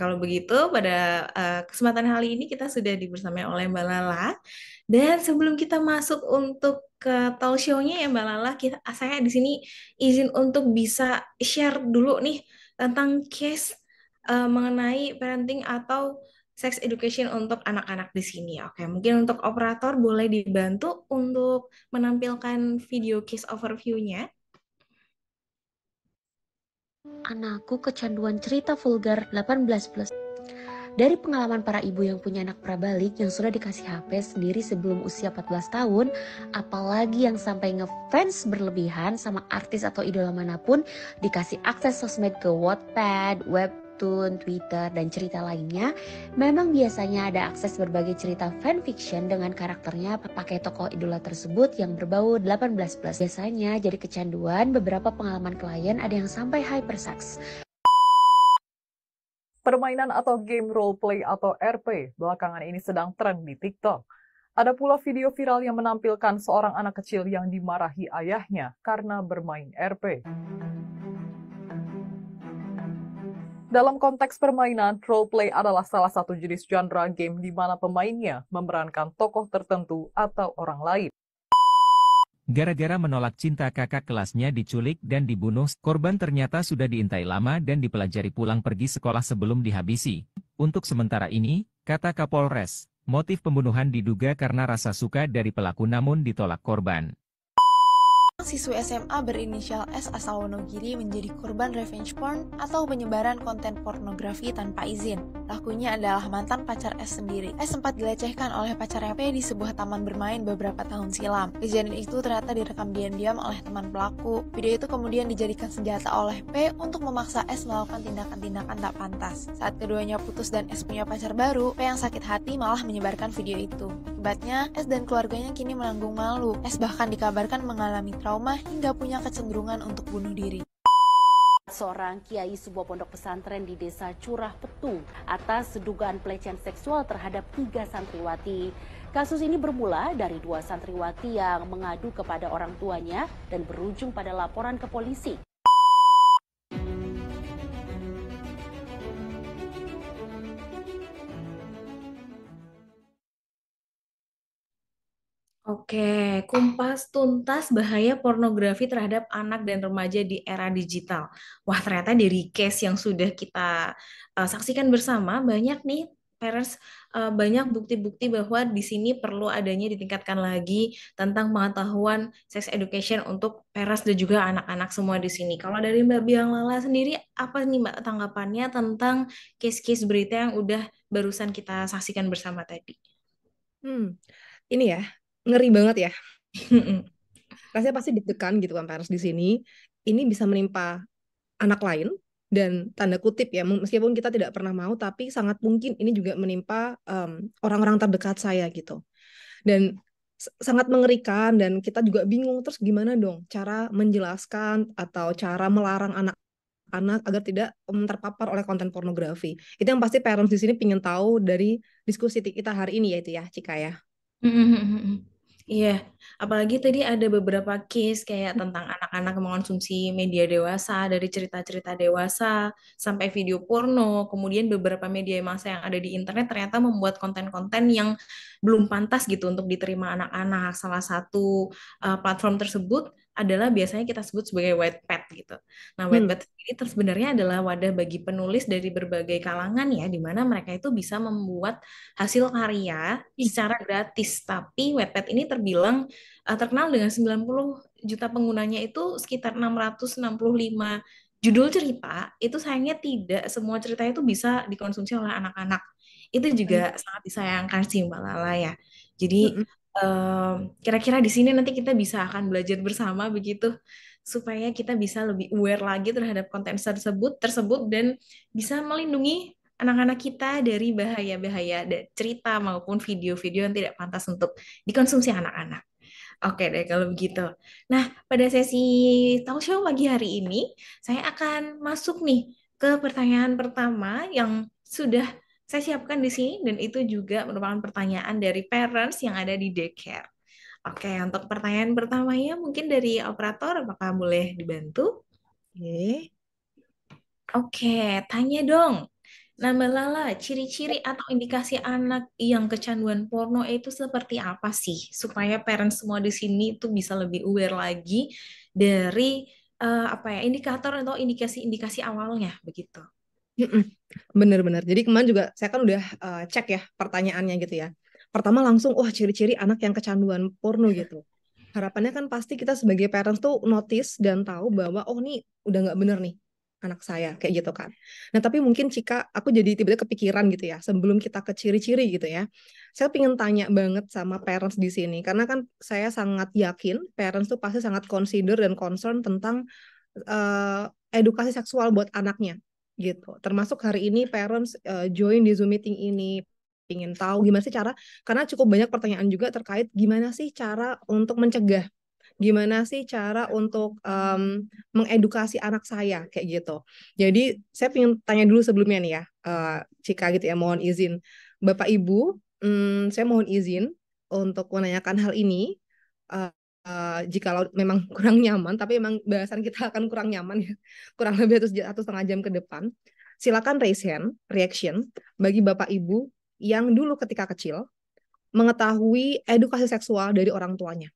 kalau begitu pada kesempatan kali ini kita sudah dibersamai oleh Mbak Lala. Dan sebelum kita masuk untuk ke talk show-nya ya Mbak Lala, saya di sini izin untuk bisa share dulu nih tentang case mengenai parenting atau sex education untuk anak-anak di sini. Oke, mungkin untuk operator boleh dibantu untuk menampilkan video case overview-nya. Anakku kecanduan cerita vulgar 18+. Dari pengalaman para ibu yang punya anak prabalik yang sudah dikasih HP sendiri sebelum usia 14 tahun, apalagi yang sampai ngefans berlebihan sama artis atau idola manapun, dikasih akses sosmed ke Wattpad, Webtoon, Twitter, dan cerita lainnya, memang biasanya ada akses berbagai cerita fanfiction dengan karakternya pakai tokoh idola tersebut yang berbau 18+. Biasanya jadi kecanduan, beberapa pengalaman klien ada yang sampai hypersex. Permainan atau game roleplay atau RP belakangan ini sedang tren di TikTok. Ada pula video viral yang menampilkan seorang anak kecil yang dimarahi ayahnya karena bermain RP. Dalam konteks permainan, roleplay adalah salah satu jenis genre game di mana pemainnya memerankan tokoh tertentu atau orang lain. Gara-gara menolak cinta kakak kelasnya diculik dan dibunuh, korban ternyata sudah diintai lama dan dipelajari pulang pergi sekolah sebelum dihabisi. Untuk sementara ini, kata Kapolres, motif pembunuhan diduga karena rasa suka dari pelaku namun ditolak korban. Siswi SMA berinisial S asal Wonogiri menjadi korban revenge porn atau penyebaran konten pornografi tanpa izin. Pelakunya adalah mantan pacar S sendiri. S sempat dilecehkan oleh pacarnya P di sebuah taman bermain beberapa tahun silam. Kejadian itu ternyata direkam diam-diam oleh teman pelaku. Video itu kemudian dijadikan senjata oleh P untuk memaksa S melakukan tindakan-tindakan tak pantas. Saat keduanya putus dan S punya pacar baru, P yang sakit hati malah menyebarkan video itu. Akibatnya, S dan keluarganya kini menanggung malu. S bahkan dikabarkan mengalami trauma hingga punya kecenderungan untuk bunuh diri. Seorang kiai sebuah pondok pesantren di desa Curah Petung atas dugaan pelecehan seksual terhadap 3 santriwati. Kasus ini bermula dari 2 santriwati yang mengadu kepada orang tuanya dan berujung pada laporan ke polisi. Oke, kumpas tuntas bahaya pornografi terhadap anak dan remaja di era digital. Wah, ternyata dari case yang sudah kita saksikan bersama, banyak nih parents, banyak bukti-bukti bahwa di sini perlu adanya ditingkatkan lagi tentang pengetahuan sex education untuk parents dan juga anak-anak semua di sini. Kalau dari Mbak Biang Lala sendiri, apa nih Mbak tanggapannya tentang case-case berita yang udah barusan kita saksikan bersama tadi? Ini ya, ngeri banget ya. Rasanya pasti deg-degan gitu kan parents di sini. Ini bisa menimpa anak lain dan tanda kutip ya, meskipun kita tidak pernah mau, tapi sangat mungkin ini juga menimpa orang-orang terdekat saya gitu. Dan sangat mengerikan dan kita juga bingung terus gimana dong cara menjelaskan atau cara melarang anak-anak agar tidak terpapar oleh konten pornografi. Itu yang pasti parents di sini ingin tahu dari diskusi kita hari ini yaitu ya, Cika ya. Iya, apalagi tadi ada beberapa case kayak tentang anak-anak mengonsumsi media dewasa, dari cerita-cerita dewasa sampai video porno, kemudian beberapa media massa yang ada di internet ternyata membuat konten-konten yang belum pantas gitu untuk diterima anak-anak. Salah satu platform tersebut adalah biasanya kita sebut sebagai Wattpad gitu. Nah, Wattpad ini sebenarnya adalah wadah bagi penulis dari berbagai kalangan ya, di mana mereka itu bisa membuat hasil karya secara gratis. Tapi Wattpad ini terbilang terkenal dengan 90 juta penggunanya itu sekitar 665 judul cerita. Itu sayangnya tidak semua cerita itu bisa dikonsumsi oleh anak-anak. Itu juga sangat disayangkan sih Mbak Lala ya. Jadi kira-kira di sini nanti kita bisa akan belajar bersama begitu supaya kita bisa lebih aware lagi terhadap konten tersebut dan bisa melindungi anak-anak kita dari bahaya-bahaya cerita maupun video-video yang tidak pantas untuk dikonsumsi anak-anak. Oke deh kalau begitu. Nah, pada sesi talk show pagi hari ini, saya akan masuk nih ke pertanyaan pertama yang sudah saya siapkan di sini dan itu juga merupakan pertanyaan dari parents yang ada di daycare. Oke, untuk pertanyaan pertamanya mungkin dari operator, apakah boleh dibantu? Oke. Oke, tanya dong. Nah, Mbak Lala, ciri-ciri atau indikasi anak yang kecanduan porno itu seperti apa sih? Supaya parents semua di sini tuh bisa lebih aware lagi dari apa ya, indikator atau indikasi-indikasi awalnya begitu. Mm-mm. Bener-bener. Jadi kemarin juga saya kan udah cek ya pertanyaannya gitu ya. Pertama langsung, wah ciri-ciri anak yang kecanduan porno gitu. Harapannya kan pasti kita sebagai parents tuh notice dan tahu bahwa oh nih udah nggak bener nih anak saya kayak gitu kan. Nah tapi mungkin Cika aku jadi tiba-tiba kepikiran gitu ya sebelum kita ke ciri-ciri gitu ya. Saya pengen tanya banget sama parents di sini karena kan saya sangat yakin parents tuh pasti sangat consider dan concern tentang edukasi seksual buat anaknya gitu. Termasuk hari ini parents join di Zoom meeting ini ingin tahu gimana sih cara karena cukup banyak pertanyaan juga terkait gimana sih cara untuk mencegah, gimana sih cara untuk mengedukasi anak saya kayak gitu. Jadi saya ingin tanya dulu sebelumnya nih ya, Cika gitu ya, mohon izin Bapak Ibu, saya mohon izin untuk menanyakan hal ini. Eh, jikalau memang kurang nyaman, tapi memang bahasan kita akan kurang nyaman ya, kurang lebih satu setengah jam ke depan. Silakan raise hand, reaction bagi Bapak Ibu yang dulu ketika kecil mengetahui edukasi seksual dari orang tuanya.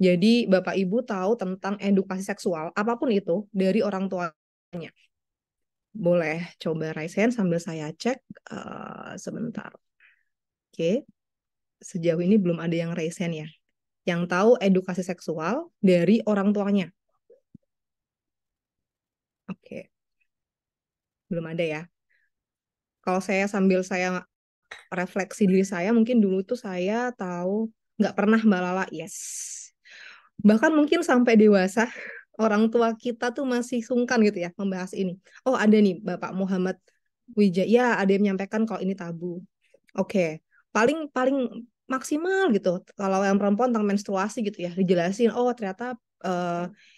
Jadi Bapak Ibu tahu tentang edukasi seksual, apapun itu, dari orang tuanya. Boleh coba raise hand sambil saya cek sebentar. Oke, sejauh ini belum ada yang raise hand ya. Yang tahu edukasi seksual dari orang tuanya. Oke, belum ada ya. Kalau saya sambil saya refleksi diri saya, mungkin dulu tuh saya tahu nggak pernah Mbak Lala, yes. Bahkan mungkin sampai dewasa, orang tua kita tuh masih sungkan gitu ya membahas ini. Oh ada nih Bapak Muhammad Wijaya, ya ada yang menyampaikan kalau ini tabu. Oke, paling paling maksimal gitu. Kalau yang perempuan tentang menstruasi gitu ya, dijelasin. Oh ternyata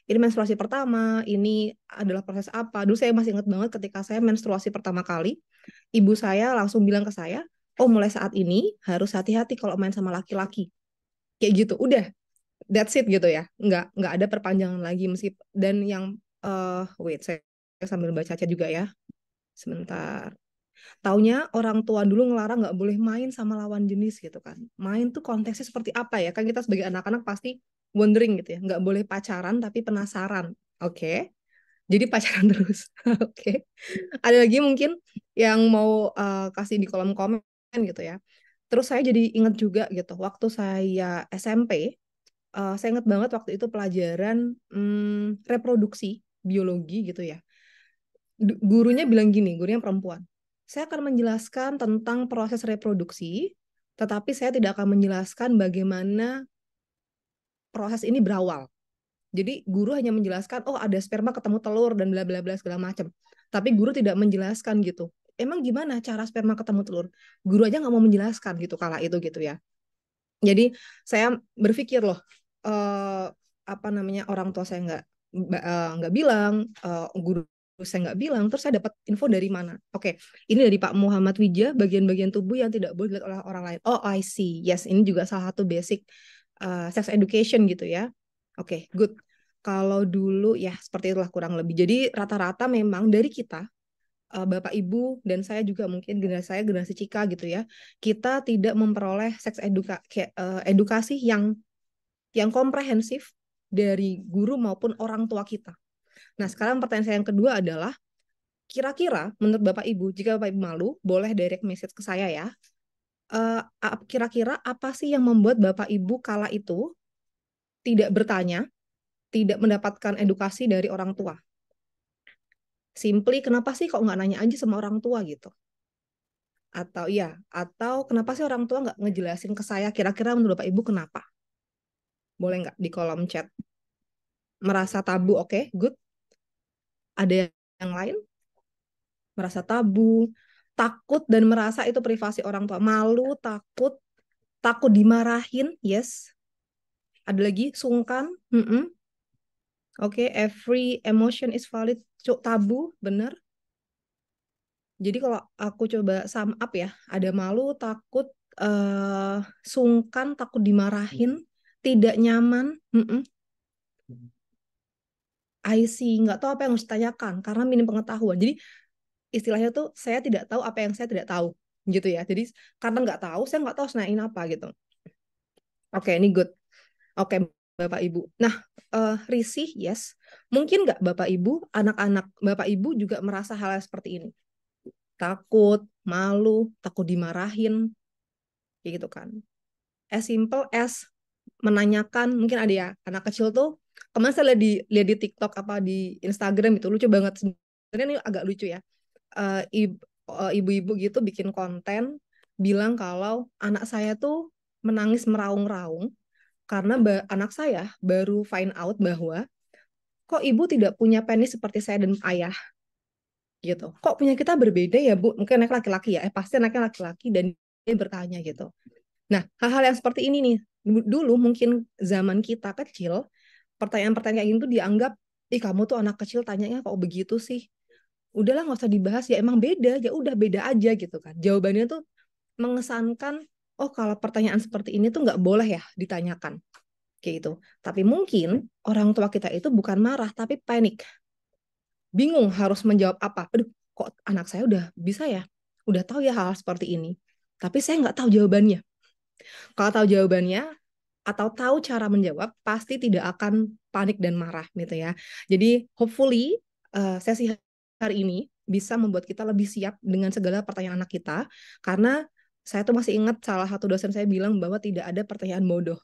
ini menstruasi pertama, ini adalah proses apa. Dulu saya masih ingat banget ketika saya menstruasi pertama kali, ibu saya langsung bilang ke saya, oh mulai saat ini harus hati-hati kalau main sama laki-laki. Kayak gitu, udah that's it gitu ya, nggak ada perpanjangan lagi meski dan yang wait saya sambil baca chat juga ya sebentar. Taunya orang tua dulu ngelarang nggak boleh main sama lawan jenis gitu kan, main tuh konteksnya seperti apa ya kan, kita sebagai anak-anak pasti wondering gitu ya, nggak boleh pacaran tapi penasaran. Oke, jadi pacaran terus. Oke, ada lagi mungkin yang mau kasih di kolom komen gitu ya. Terus saya jadi ingat juga gitu waktu saya SMP. Saya ingat banget waktu itu pelajaran reproduksi biologi gitu ya. Gurunya bilang gini, gurunya perempuan. Saya akan menjelaskan tentang proses reproduksi, tetapi saya tidak akan menjelaskan bagaimana proses ini berawal. Jadi guru hanya menjelaskan, oh ada sperma ketemu telur dan bla bla bla segala macam. Tapi guru tidak menjelaskan gitu. Emang gimana cara sperma ketemu telur? Guru aja nggak mau menjelaskan gitu kala itu gitu ya. Jadi saya berpikir loh, apa namanya orang tua saya nggak bilang, guru saya nggak bilang, terus saya dapat info dari mana? Oke, ini dari Pak Muhammad Wija, bagian-bagian tubuh yang tidak boleh dilihat oleh orang lain. Oh, I see. Yes, ini juga salah satu basic sex education gitu ya. Oke, good. Kalau dulu ya seperti itulah kurang lebih. Jadi rata-rata memang dari kita Bapak Ibu dan saya juga mungkin generasi saya generasi Cika gitu ya, kita tidak memperoleh edukasi yang komprehensif dari guru maupun orang tua kita. Nah sekarang pertanyaan saya yang kedua adalah kira-kira menurut Bapak Ibu, jika Bapak Ibu malu boleh direct message ke saya ya. Kira-kira apa sih yang membuat Bapak Ibu kala itu tidak bertanya, tidak mendapatkan edukasi dari orang tua? Simply kenapa sih kok nggak nanya aja sama orang tua gitu? Atau kenapa sih orang tua nggak ngejelasin ke saya, kira-kira menurut Bapak Ibu kenapa? Boleh nggak di kolom chat? Merasa tabu, oke, good. Ada yang lain? Merasa tabu, takut dan merasa itu privasi orang tua. Malu, takut, takut dimarahin, yes. Ada lagi, sungkan, oke, every emotion is valid, tabu, bener. Jadi kalau aku coba sum up ya, ada malu, takut, sungkan, takut dimarahin, tidak nyaman, I see, nggak tahu apa yang harus ditanyakan karena minim pengetahuan. Jadi istilahnya tuh saya tidak tahu apa yang saya tidak tahu gitu ya. Jadi karena nggak tahu, saya nggak tahu harus nanyain apa gitu. Oke, ini good. Oke, Bapak Ibu. Nah, risih, yes. Mungkin nggak Bapak Ibu, anak-anak Bapak Ibu juga merasa hal yang seperti ini? Takut, malu, takut dimarahin, kayak gitu kan. As simple as menanyakan, mungkin ada ya anak kecil tuh, kemarin saya lihat di TikTok apa di Instagram itu lucu banget. Sebenarnya ini agak lucu ya. Ibu-ibu gitu bikin konten bilang kalau anak saya tuh menangis meraung-raung karena anak saya baru find out bahwa kok ibu tidak punya penis seperti saya dan ayah gitu. Kok punya kita berbeda ya Bu? Mungkin anak laki-laki ya. Pasti anaknya laki-laki dan dia bertanya gitu. Nah, hal-hal yang seperti ini nih, dulu mungkin zaman kita kecil, pertanyaan-pertanyaan kayak gitu dianggap, ih kamu tuh anak kecil tanyanya kok begitu sih? Udahlah nggak usah dibahas ya emang beda, ya udah beda aja gitu kan. Jawabannya tuh mengesankan, oh kalau pertanyaan seperti ini tuh nggak boleh ya ditanyakan kayak gitu. Tapi mungkin orang tua kita itu bukan marah tapi panik, bingung harus menjawab apa. Aduh, kok anak saya udah bisa ya, udah tahu ya hal seperti ini. Tapi saya nggak tahu jawabannya. Kalau tahu jawabannya atau tahu cara menjawab, pasti tidak akan panik dan marah gitu ya. Jadi hopefully sesi hari ini bisa membuat kita lebih siap dengan segala pertanyaan anak kita, karena saya tuh masih ingat salah satu dosen saya bilang bahwa tidak ada pertanyaan bodoh.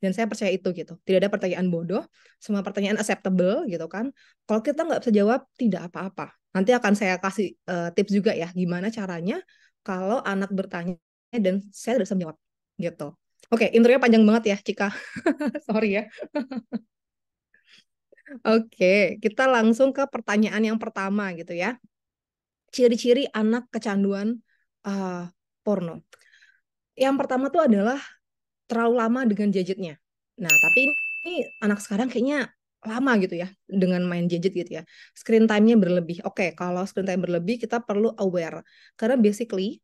Dan saya percaya itu gitu. Tidak ada pertanyaan bodoh, semua pertanyaan acceptable gitu kan. Kalau kita nggak bisa jawab, tidak apa-apa. Nanti akan saya kasih tips juga ya, gimana caranya kalau anak bertanya dan saya tidak bisa menjawab gitu. Oke, intronya panjang banget ya, Cika. Sorry ya. Oke, kita langsung ke pertanyaan yang pertama gitu ya. Ciri-ciri anak kecanduan uh, porno. Yang pertama tuh adalah terlalu lama dengan gadgetnya. Nah, tapi ini anak sekarang kayaknya lama gitu ya dengan main gadget gitu ya. Screen time-nya berlebih. Oke, kalau screen time berlebih kita perlu aware. Karena basically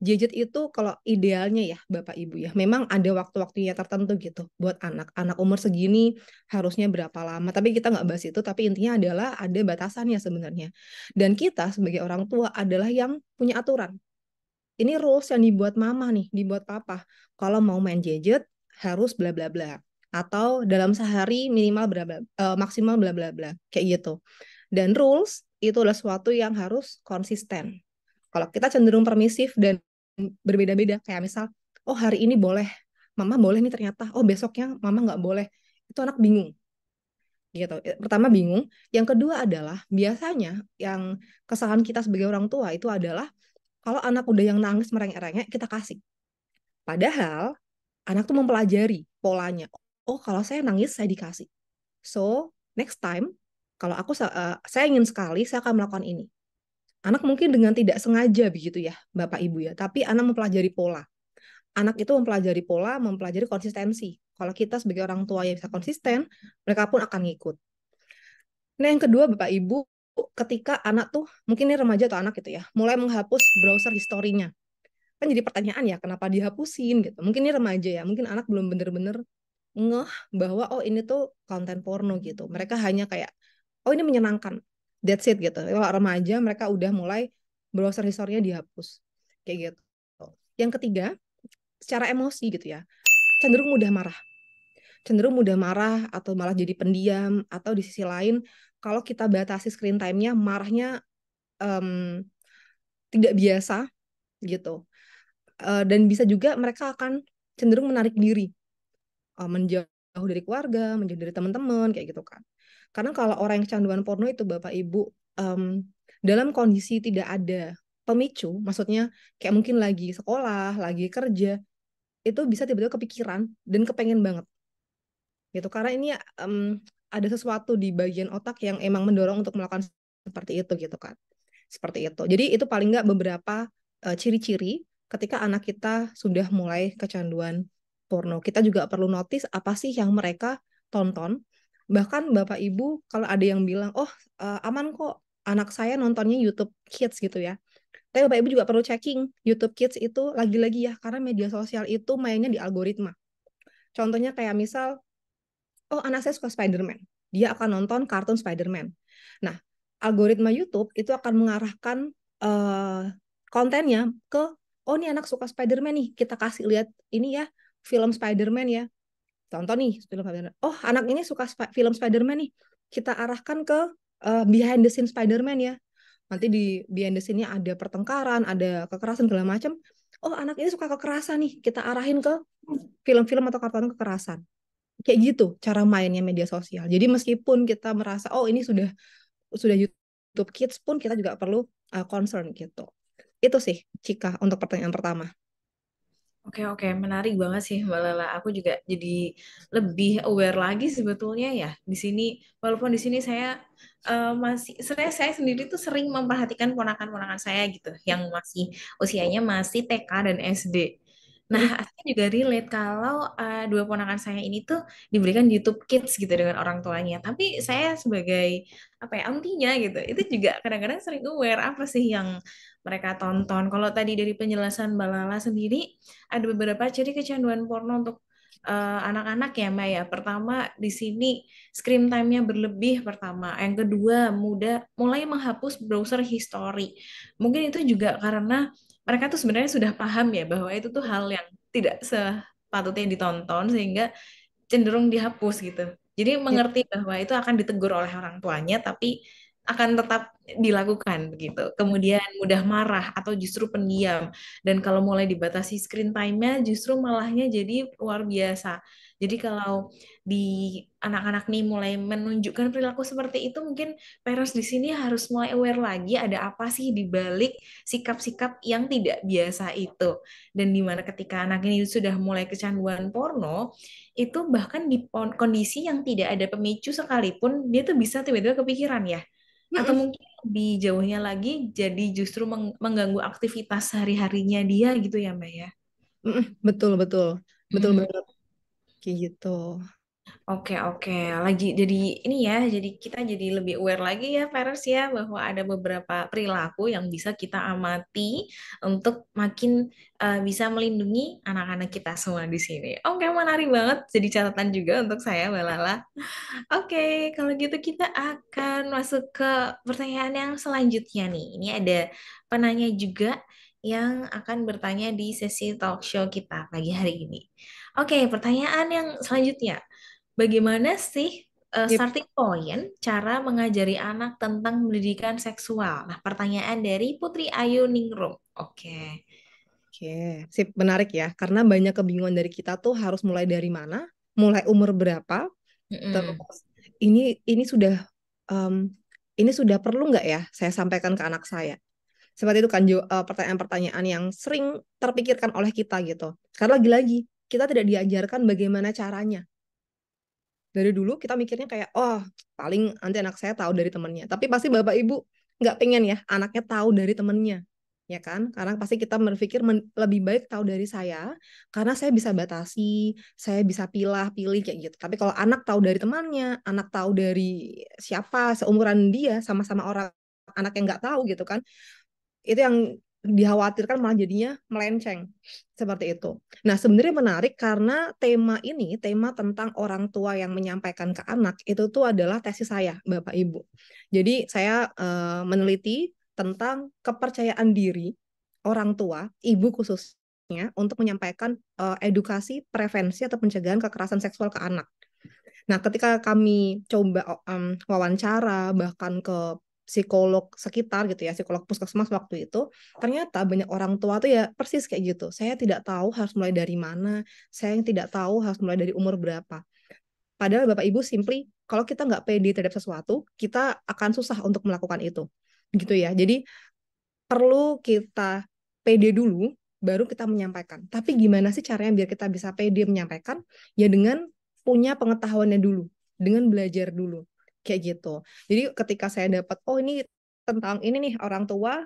gadget itu kalau idealnya ya Bapak Ibu ya, memang ada waktu-waktunya tertentu gitu buat anak. Anak umur segini harusnya berapa lama. Tapi kita nggak bahas itu, tapi intinya adalah ada batasannya sebenarnya. Dan kita sebagai orang tua adalah yang punya aturan. Ini rules yang dibuat mama nih, dibuat papa. Kalau mau main gadget harus bla bla bla. Atau dalam sehari minimal bla bla, maksimal bla bla bla, kayak gitu. Dan rules itu adalah sesuatu yang harus konsisten. Kalau kita cenderung permisif dan berbeda-beda, kayak misal, oh hari ini boleh, mama boleh nih ternyata, oh besoknya mama nggak boleh. Itu anak bingung gitu. Pertama bingung, yang kedua adalah biasanya yang kesalahan kita sebagai orang tua itu adalah kalau anak udah yang nangis merengek-rengek, kita kasih. Padahal anak tuh mempelajari polanya. Oh, kalau saya nangis, saya dikasih. So, next time, kalau saya ingin sekali, saya akan melakukan ini. Anak mungkin dengan tidak sengaja begitu ya, Bapak Ibu ya. Tapi anak mempelajari pola. Anak itu mempelajari pola, mempelajari konsistensi. Kalau kita sebagai orang tua yang bisa konsisten, mereka pun akan ngikut. Nah, yang kedua, Bapak Ibu, ketika anak tuh, mungkin ini remaja atau anak gitu ya, mulai menghapus browser historinya. Kan jadi pertanyaan ya, kenapa dihapusin gitu. Mungkin ini remaja ya, mungkin anak belum bener-bener ngeh bahwa oh ini tuh konten porno gitu. Mereka hanya kayak, oh ini menyenangkan. That's it gitu. Kalau remaja mereka udah mulai browser historinya dihapus. Kayak gitu. Yang ketiga, secara emosi gitu ya. Cenderung mudah marah. Cenderung mudah marah atau malah jadi pendiam. Atau di sisi lain, kalau kita batasi screen time-nya, marahnya tidak biasa gitu. Dan bisa juga mereka akan cenderung menarik diri, menjauh dari keluarga, menjauh dari teman-teman, kayak gitu kan. Karena kalau orang yang kecanduan porno itu Bapak Ibu, dalam kondisi tidak ada pemicu, maksudnya kayak mungkin lagi sekolah, lagi kerja, itu bisa tiba-tiba kepikiran dan kepengen banget gitu. Karena ini ada sesuatu di bagian otak yang emang mendorong untuk melakukan seperti itu gitu kan. Seperti itu. Jadi itu paling nggak beberapa ciri-ciri ketika anak kita sudah mulai kecanduan porno. Kita juga perlu notice apa sih yang mereka tonton. Bahkan Bapak Ibu kalau ada yang bilang, oh aman kok anak saya nontonnya YouTube Kids gitu ya. Tapi Bapak Ibu juga perlu checking YouTube Kids itu lagi-lagi ya, karena media sosial itu mainnya di algoritma. Contohnya kayak misal, oh anak saya suka Spider-Man. Dia akan nonton kartun Spider-Man. Nah, algoritma YouTube itu akan mengarahkan kontennya ke, oh ini anak suka Spider-Man nih, kita kasih lihat ini ya, film Spider-Man ya. Contoh nih, film Spider-Man. Oh, anak ini suka film Spider-Man nih. Kita arahkan ke behind the scene Spider-Man ya. Nanti di behind the scene-nya ada pertengkaran, ada kekerasan segala macam. Oh, anak ini suka kekerasan nih. Kita arahin ke film-film atau kartun kekerasan. Kayak gitu cara mainnya media sosial. Jadi meskipun kita merasa oh ini sudah YouTube Kids pun kita juga perlu concern gitu. Itu sih Cika untuk pertanyaan pertama. Oke, oke, menarik banget sih Mbak Lela. Aku juga jadi lebih aware lagi sebetulnya ya di sini. Walaupun di sini saya masih, saya sendiri tuh sering memperhatikan ponakan-ponakan saya gitu, yang masih usianya masih TK dan SD. Nah, Mm-mm. saya juga relate kalau dua ponakan saya ini tuh diberikan YouTube Kids gitu dengan orang tuanya. Tapi saya sebagai apa ya, antinya gitu, itu juga kadang-kadang sering aware apa sih yang mereka tonton. Kalau tadi dari penjelasan Mbak Lala sendiri, ada beberapa ciri kecanduan porno untuk anak-anak ya Mbak ya. Pertama di sini screen time-nya berlebih pertama. Yang kedua mulai menghapus browser history. Mungkin itu juga karena mereka tuh sebenarnya sudah paham ya bahwa itu tuh hal yang tidak sepatutnya ditonton sehingga cenderung dihapus gitu. Jadi Ya. mengerti bahwa itu akan ditegur oleh orang tuanya, tapi akan tetap dilakukan begitu. Kemudian mudah marah atau justru pendiam. Dan kalau mulai dibatasi screen time-nya, justru malahnya jadi luar biasa. Jadi kalau di anak-anak nih mulai menunjukkan perilaku seperti itu, mungkin parents di sini harus mulai aware lagi ada apa sih di balik sikap-sikap yang tidak biasa itu. Dan dimana ketika anak ini sudah mulai kecanduan porno, itu bahkan di kondisi yang tidak ada pemicu sekalipun dia tuh bisa tiba-tiba kepikiran ya, atau Mm-mm. mungkin lebih jauhnya lagi jadi justru mengganggu aktivitas sehari-harinya dia gitu ya Mbak ya. Mm-mm. Betul, betul. Betul Hmm. banget. Kayak gitu. Oke, oke. Lagi jadi ini ya, jadi kita jadi lebih aware lagi ya, Feros ya, bahwa ada beberapa perilaku yang bisa kita amati untuk makin bisa melindungi anak-anak kita semua di sini. Oke, menarik banget. Jadi catatan juga untuk saya, Mbak Lala. Oke, kalau gitu kita akan masuk ke pertanyaan yang selanjutnya nih. Ini ada penanya juga yang akan bertanya di sesi talk show kita pagi hari ini. Oke, pertanyaan yang selanjutnya. Bagaimana sih Yep. starting point cara mengajari anak tentang pendidikan seksual? Nah, pertanyaan dari Putri Ayu Ningrum. Oke. Oke, sip, menarik ya. Karena banyak kebingungan dari kita tuh harus mulai dari mana, mulai umur berapa, Mm-mm. terus ini sudah em, ini sudah perlu nggak ya saya sampaikan ke anak saya? Seperti itu kan pertanyaan-pertanyaan yang sering terpikirkan oleh kita gitu. Karena lagi-lagi kita tidak diajarkan bagaimana caranya. Dari dulu kita mikirnya kayak, oh paling nanti anak saya tahu dari temennya. Tapi pasti bapak ibu nggak pengen ya anaknya tahu dari temennya. Ya kan? Karena pasti kita berpikir lebih baik tahu dari saya, karena saya bisa batasi, saya bisa pilih kayak gitu. Tapi kalau anak tahu dari temannya, anak tahu dari siapa seumuran dia, sama-sama orang anak yang nggak tahu gitu kan, itu yang dikhawatirkan malah jadinya melenceng seperti itu. Nah, sebenarnya menarik karena tema ini, tema tentang orang tua yang menyampaikan ke anak, itu tuh adalah tesis saya, Bapak Ibu. Jadi saya meneliti tentang kepercayaan diri orang tua, ibu khususnya, untuk menyampaikan edukasi, prevensi, atau pencegahan kekerasan seksual ke anak. Nah, ketika kami coba wawancara bahkan ke psikolog sekitar gitu ya, psikolog puskesmas waktu itu, ternyata banyak orang tua tuh ya persis kayak gitu. Saya tidak tahu harus mulai dari mana, saya yang tidak tahu harus mulai dari umur berapa. Padahal Bapak Ibu simply, kalau kita nggak pede terhadap sesuatu, kita akan susah untuk melakukan itu. Gitu ya. Jadi perlu kita pede dulu, baru kita menyampaikan. Tapi gimana sih caranya biar kita bisa pede menyampaikan? Ya dengan punya pengetahuannya dulu, dengan belajar dulu, kayak gitu. Jadi ketika saya dapat, oh ini tentang ini nih orang tua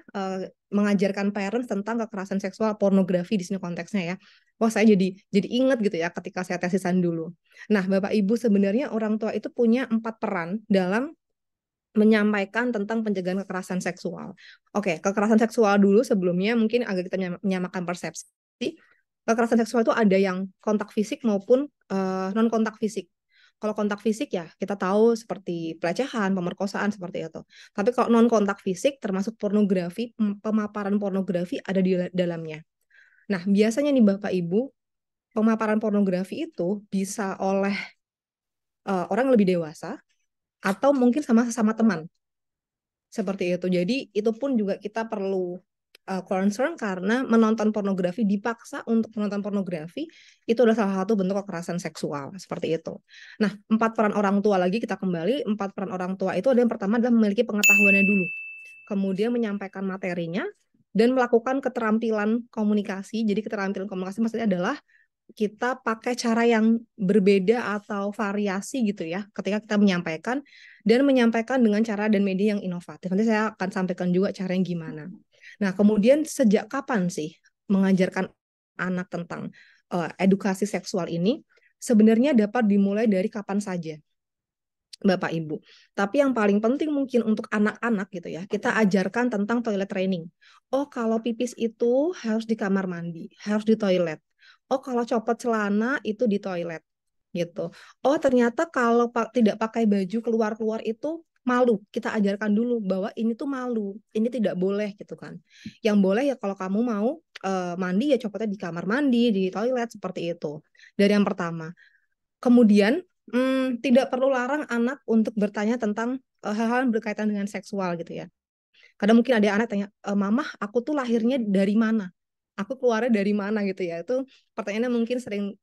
mengajarkan parents tentang kekerasan seksual, pornografi di sini konteksnya ya. Wah saya jadi ingat gitu ya ketika saya tesisan dulu. Nah Bapak Ibu sebenarnya orang tua itu punya 4 peran dalam menyampaikan tentang pencegahan kekerasan seksual. Oke, kekerasan seksual dulu sebelumnya mungkin agak kita menyamakan persepsi. Kekerasan seksual itu ada yang kontak fisik maupun non kontak fisik. Kalau kontak fisik ya kita tahu seperti pelecehan, pemerkosaan seperti itu. Tapi kalau non kontak fisik termasuk pornografi, pemaparan pornografi ada di dalamnya. Nah, biasanya nih Bapak Ibu, pemaparan pornografi itu bisa oleh orang lebih dewasa atau mungkin sama sesama teman. Seperti itu. Jadi itu pun juga kita perlu concern karena menonton pornografi, dipaksa untuk menonton pornografi itu adalah salah satu bentuk kekerasan seksual seperti itu. Nah, 4 peran orang tua lagi kita kembali, 4 peran orang tua itu ada yang pertama adalah memiliki pengetahuannya dulu, kemudian menyampaikan materinya dan melakukan keterampilan komunikasi. Jadi keterampilan komunikasi maksudnya adalah kita pakai cara yang berbeda atau variasi gitu ya ketika kita menyampaikan dan menyampaikan dengan cara dan media yang inovatif. Nanti saya akan sampaikan juga cara yang gimana. Nah, kemudian sejak kapan sih mengajarkan anak tentang edukasi seksual ini? Sebenarnya dapat dimulai dari kapan saja, Bapak Ibu. Tapi yang paling penting mungkin untuk anak-anak gitu ya, kita ajarkan tentang toilet training. Oh, kalau pipis itu harus di kamar mandi, harus di toilet. Oh, kalau copot celana itu di toilet gitu. Oh, ternyata kalau tidak pakai baju keluar-keluar itu malu. Kita ajarkan dulu bahwa ini tuh malu, ini tidak boleh gitu kan. Yang boleh ya kalau kamu mau mandi ya copotnya di kamar mandi, di toilet seperti itu. Dari yang pertama. Kemudian tidak perlu larang anak untuk bertanya tentang hal-hal yang berkaitan dengan seksual gitu ya. Kadang mungkin ada anak tanya, Mama, aku tuh lahirnya dari mana? Aku keluarnya dari mana gitu ya. Itu pertanyaannya mungkin sering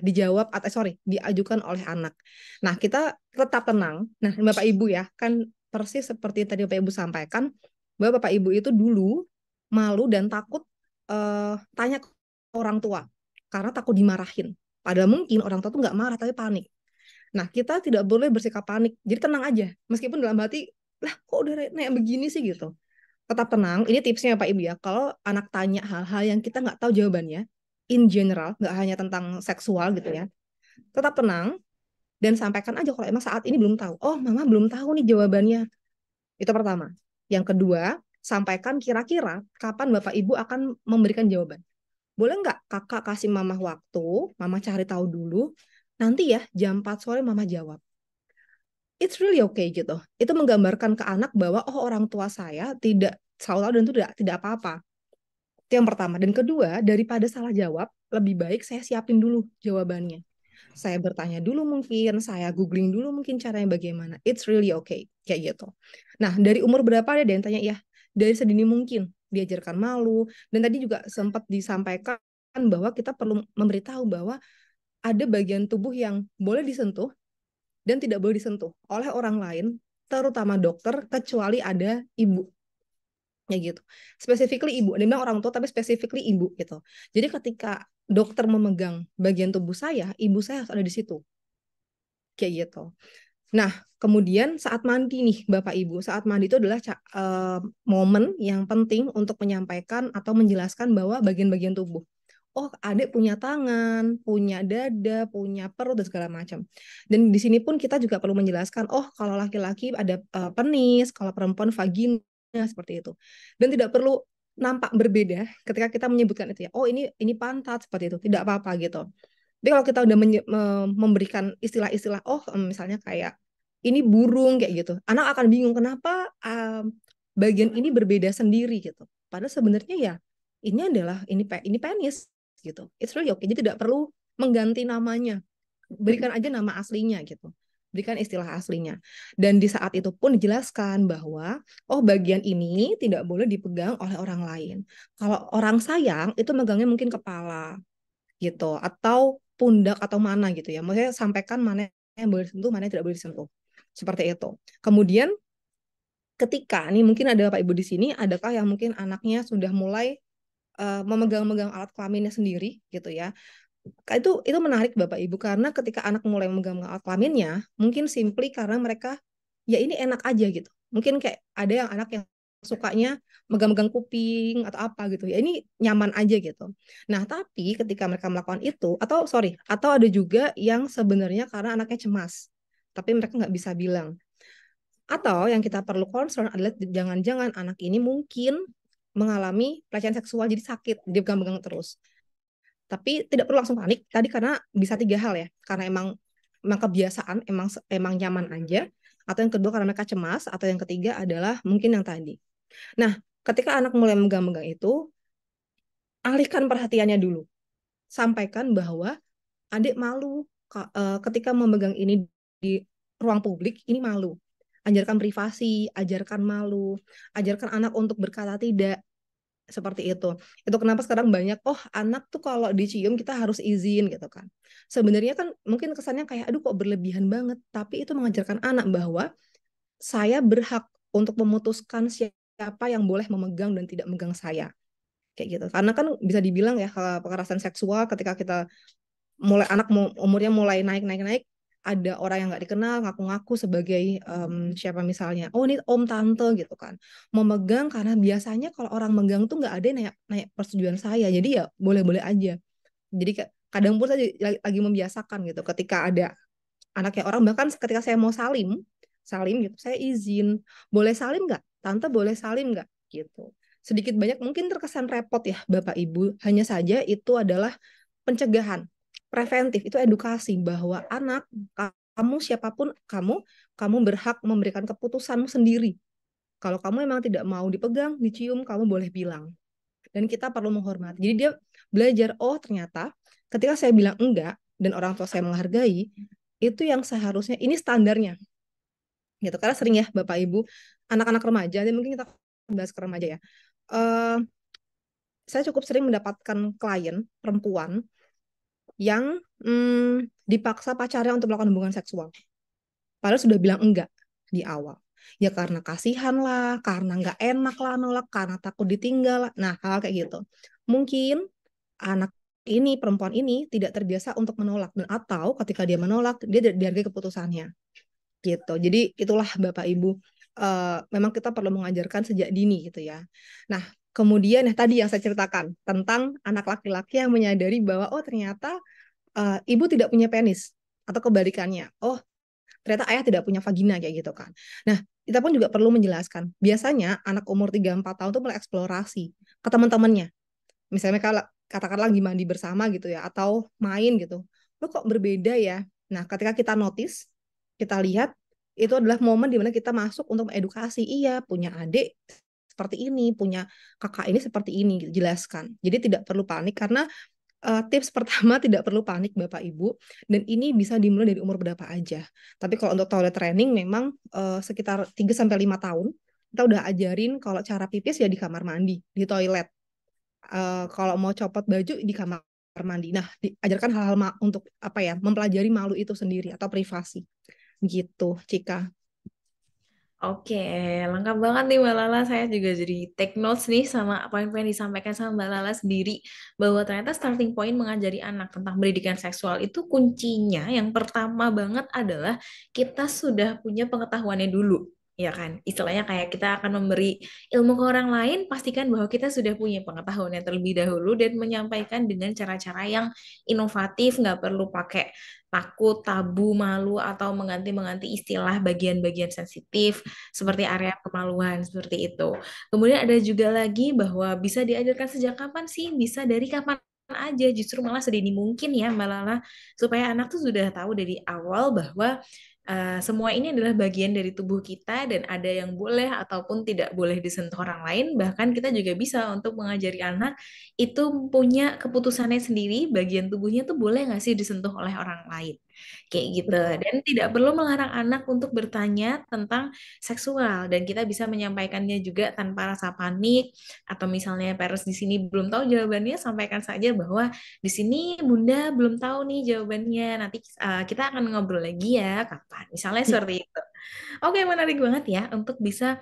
dijawab atau diajukan oleh anak. Nah, kita tetap tenang. Nah, Bapak Ibu ya, kan persis seperti tadi Bapak Ibu sampaikan, bahwa Bapak Ibu itu dulu malu dan takut tanya ke orang tua karena takut dimarahin. Padahal mungkin orang tua tuh nggak marah tapi panik. Nah, kita tidak boleh bersikap panik. Jadi tenang aja. Meskipun dalam hati, lah kok udah naik begini sih gitu. Tetap tenang. Ini tipsnya Pak Ibu ya. Kalau anak tanya hal-hal yang kita nggak tahu jawabannya, in general, nggak hanya tentang seksual gitu ya. Tetap tenang dan sampaikan aja kalau emang saat ini belum tahu. Oh, Mama belum tahu nih jawabannya. Itu pertama. Yang kedua, sampaikan kira-kira kapan Bapak Ibu akan memberikan jawaban. Boleh nggak kakak kasih mama waktu, mama cari tahu dulu, nanti ya jam 4 sore mama jawab. It's really okay gitu. Itu menggambarkan ke anak bahwa oh orang tua saya tidak selalu tahu dan itu tidak apa-apa. Itu yang pertama. Dan kedua, daripada salah jawab, lebih baik saya siapin dulu jawabannya. Saya bertanya dulu mungkin, saya googling dulu mungkin caranya bagaimana. It's really okay, kayak gitu. Nah, dari umur berapa ada yang tanya ya? Dari sedini mungkin diajarkan malu. Dan tadi juga sempat disampaikan bahwa kita perlu memberitahu bahwa ada bagian tubuh yang boleh disentuh dan tidak boleh disentuh oleh orang lain, terutama dokter, kecuali ada ibu. Ya gitu. Specifically ibu. Dia bilang orang tua tapi specifically ibu gitu. Jadi ketika dokter memegang bagian tubuh saya, ibu saya harus ada di situ. Kayak gitu. Nah, kemudian saat mandi nih Bapak Ibu, saat mandi itu adalah momen yang penting untuk menyampaikan atau menjelaskan bahwa bagian-bagian tubuh. Oh, adik punya tangan, punya dada, punya perut dan segala macam. Dan di sini pun kita juga perlu menjelaskan, oh kalau laki-laki ada penis, kalau perempuan vagina seperti itu. Dan tidak perlu nampak berbeda ketika kita menyebutkan itu ya. Oh, ini pantat seperti itu. Tidak apa-apa gitu. Tapi kalau kita udah memberikan istilah-istilah, oh misalnya kayak ini burung kayak gitu, anak akan bingung kenapa bagian ini berbeda sendiri gitu. Padahal sebenarnya ya ini penis gitu. It's really okay. Jadi tidak perlu mengganti namanya, berikan aja nama aslinya gitu. Berikan istilah aslinya. Dan di saat itu pun dijelaskan bahwa oh bagian ini tidak boleh dipegang oleh orang lain. Kalau orang sayang itu megangnya mungkin kepala gitu atau pundak atau mana gitu ya. Maksudnya sampaikan mana yang boleh disentuh, mana yang tidak boleh disentuh. Seperti itu. Kemudian ketika nih mungkin ada Bapak Ibu di sini, adakah yang mungkin anaknya sudah mulai memegang-megang alat kelaminnya sendiri gitu ya. Itu menarik Bapak Ibu karena ketika anak mulai memegang alat kelaminnya, mungkin simply karena mereka ya ini enak aja gitu. Mungkin kayak ada yang anak yang sukanya megang-megang kuping atau apa gitu ya. Ini nyaman aja gitu. Nah, tapi ketika mereka melakukan itu atau ada juga yang sebenarnya karena anaknya cemas. Tapi mereka nggak bisa bilang. Atau yang kita perlu concern adalah jangan-jangan anak ini mungkin mengalami pelecehan seksual jadi sakit, dia pegang-pegang terus. Tapi tidak perlu langsung panik tadi karena bisa 3 hal ya. Karena emang emang kebiasaan, emang nyaman aja, atau yang kedua karena mereka cemas, atau yang ketiga adalah mungkin yang tadi. Nah, ketika anak mulai megang-megang itu, alihkan perhatiannya dulu. Sampaikan bahwa adik malu ketika memegang ini di ruang publik, ini malu. Ajarkan privasi, ajarkan malu, ajarkan anak untuk berkata tidak, seperti itu. Itu kenapa sekarang banyak, oh anak tuh kalau dicium kita harus izin gitu kan. Sebenarnya kan mungkin kesannya kayak, aduh kok berlebihan banget. Tapi itu mengajarkan anak bahwa saya berhak untuk memutuskan siapa yang boleh memegang dan tidak memegang saya. Kayak gitu. Karena kan bisa dibilang ya, kekerasan seksual ketika kita mulai anak umurnya mulai naik, ada orang yang nggak dikenal ngaku-ngaku sebagai siapa misalnya, oh ini om tante gitu kan, mau megang karena biasanya kalau orang megang tuh nggak ada yang naik persetujuan saya, jadi ya boleh-boleh aja. Jadi kadang pun saya lagi membiasakan gitu, ketika ada anaknya orang, bahkan ketika saya mau salim gitu, saya izin, boleh salim nggak tante, boleh salim nggak gitu. Sedikit banyak mungkin terkesan repot ya Bapak Ibu, hanya saja itu adalah pencegahan, preventif, itu edukasi bahwa anak, kamu siapapun kamu berhak memberikan keputusanmu sendiri. Kalau kamu memang tidak mau dipegang, dicium, kamu boleh bilang. Dan kita perlu menghormati. Jadi dia belajar, oh ternyata ketika saya bilang enggak dan orang tua saya menghargai, itu yang seharusnya, ini standarnya. Gitu. Karena sering ya Bapak Ibu, anak-anak remaja, dan mungkin kita bahas ke remaja ya. Saya cukup sering mendapatkan klien perempuan yang dipaksa pacarnya untuk melakukan hubungan seksual. Padahal sudah bilang enggak di awal. Ya karena kasihan lah, karena nggak enak lah nolak, karena takut ditinggal lah. Nah, hal kayak gitu. Mungkin anak ini, perempuan ini tidak terbiasa untuk menolak. Dan atau ketika dia menolak, dia dihargai keputusannya. Gitu. Jadi itulah Bapak Ibu, memang kita perlu mengajarkan sejak dini gitu ya. Nah, kemudian tadi yang saya ceritakan tentang anak laki-laki yang menyadari bahwa oh ternyata ibu tidak punya penis, atau kebalikannya, oh ternyata ayah tidak punya vagina, kayak gitu kan. Nah, kita pun juga perlu menjelaskan, biasanya anak umur 3-4 tahun tuh mulai eksplorasi ke teman-temannya. Misalnya kalau katakanlah lagi mandi bersama gitu ya, atau main gitu, lo kok berbeda ya. Nah, ketika kita notice, kita lihat, itu adalah momen dimana kita masuk untuk mengedukasi, iya punya adik seperti ini, punya kakak ini seperti ini, gitu. Jelaskan. Jadi tidak perlu panik, karena tips pertama tidak perlu panik Bapak Ibu, dan ini bisa dimulai dari umur berapa aja. Tapi kalau untuk toilet training memang sekitar 3-5 tahun kita udah ajarin kalau cara pipis ya di kamar mandi, di toilet. Kalau mau copot baju di kamar mandi. Nah, diajarkan hal-hal untuk apa ya, mempelajari malu itu sendiri atau privasi. Gitu, Cika. Oke, lengkap banget nih Mbak Lala. Saya juga jadi take notes nih sama poin-poin yang disampaikan sama Mbak Lala sendiri. Bahwa ternyata starting point mengajari anak tentang pendidikan seksual itu kuncinya yang pertama banget adalah kita sudah punya pengetahuannya dulu. Ya kan, istilahnya kayak kita akan memberi ilmu ke orang lain, pastikan bahwa kita sudah punya pengetahuan yang terlebih dahulu dan menyampaikan dengan cara-cara yang inovatif, nggak perlu pakai takut, tabu, malu, atau mengganti-mengganti istilah bagian-bagian sensitif seperti area kemaluan, seperti itu. Kemudian ada juga lagi bahwa bisa diajarkan sejak kapan sih? Bisa dari kapan aja, justru malah sedini mungkin ya Mbak Lala, supaya anak tuh sudah tahu dari awal bahwa semua ini adalah bagian dari tubuh kita dan ada yang boleh ataupun tidak boleh disentuh orang lain. Bahkan kita juga bisa untuk mengajari anak itu punya keputusannya sendiri, bagian tubuhnya tuh boleh nggak sih disentuh oleh orang lain. Kayak gitu. Dan tidak perlu melarang anak untuk bertanya tentang seksual. Dan kita bisa menyampaikannya juga tanpa rasa panik. Atau misalnya parents di sini belum tahu jawabannya, sampaikan saja bahwa di sini Bunda belum tahu nih jawabannya. Nanti kita akan ngobrol lagi ya kapan. Misalnya seperti itu. Oke, menarik banget ya untuk bisa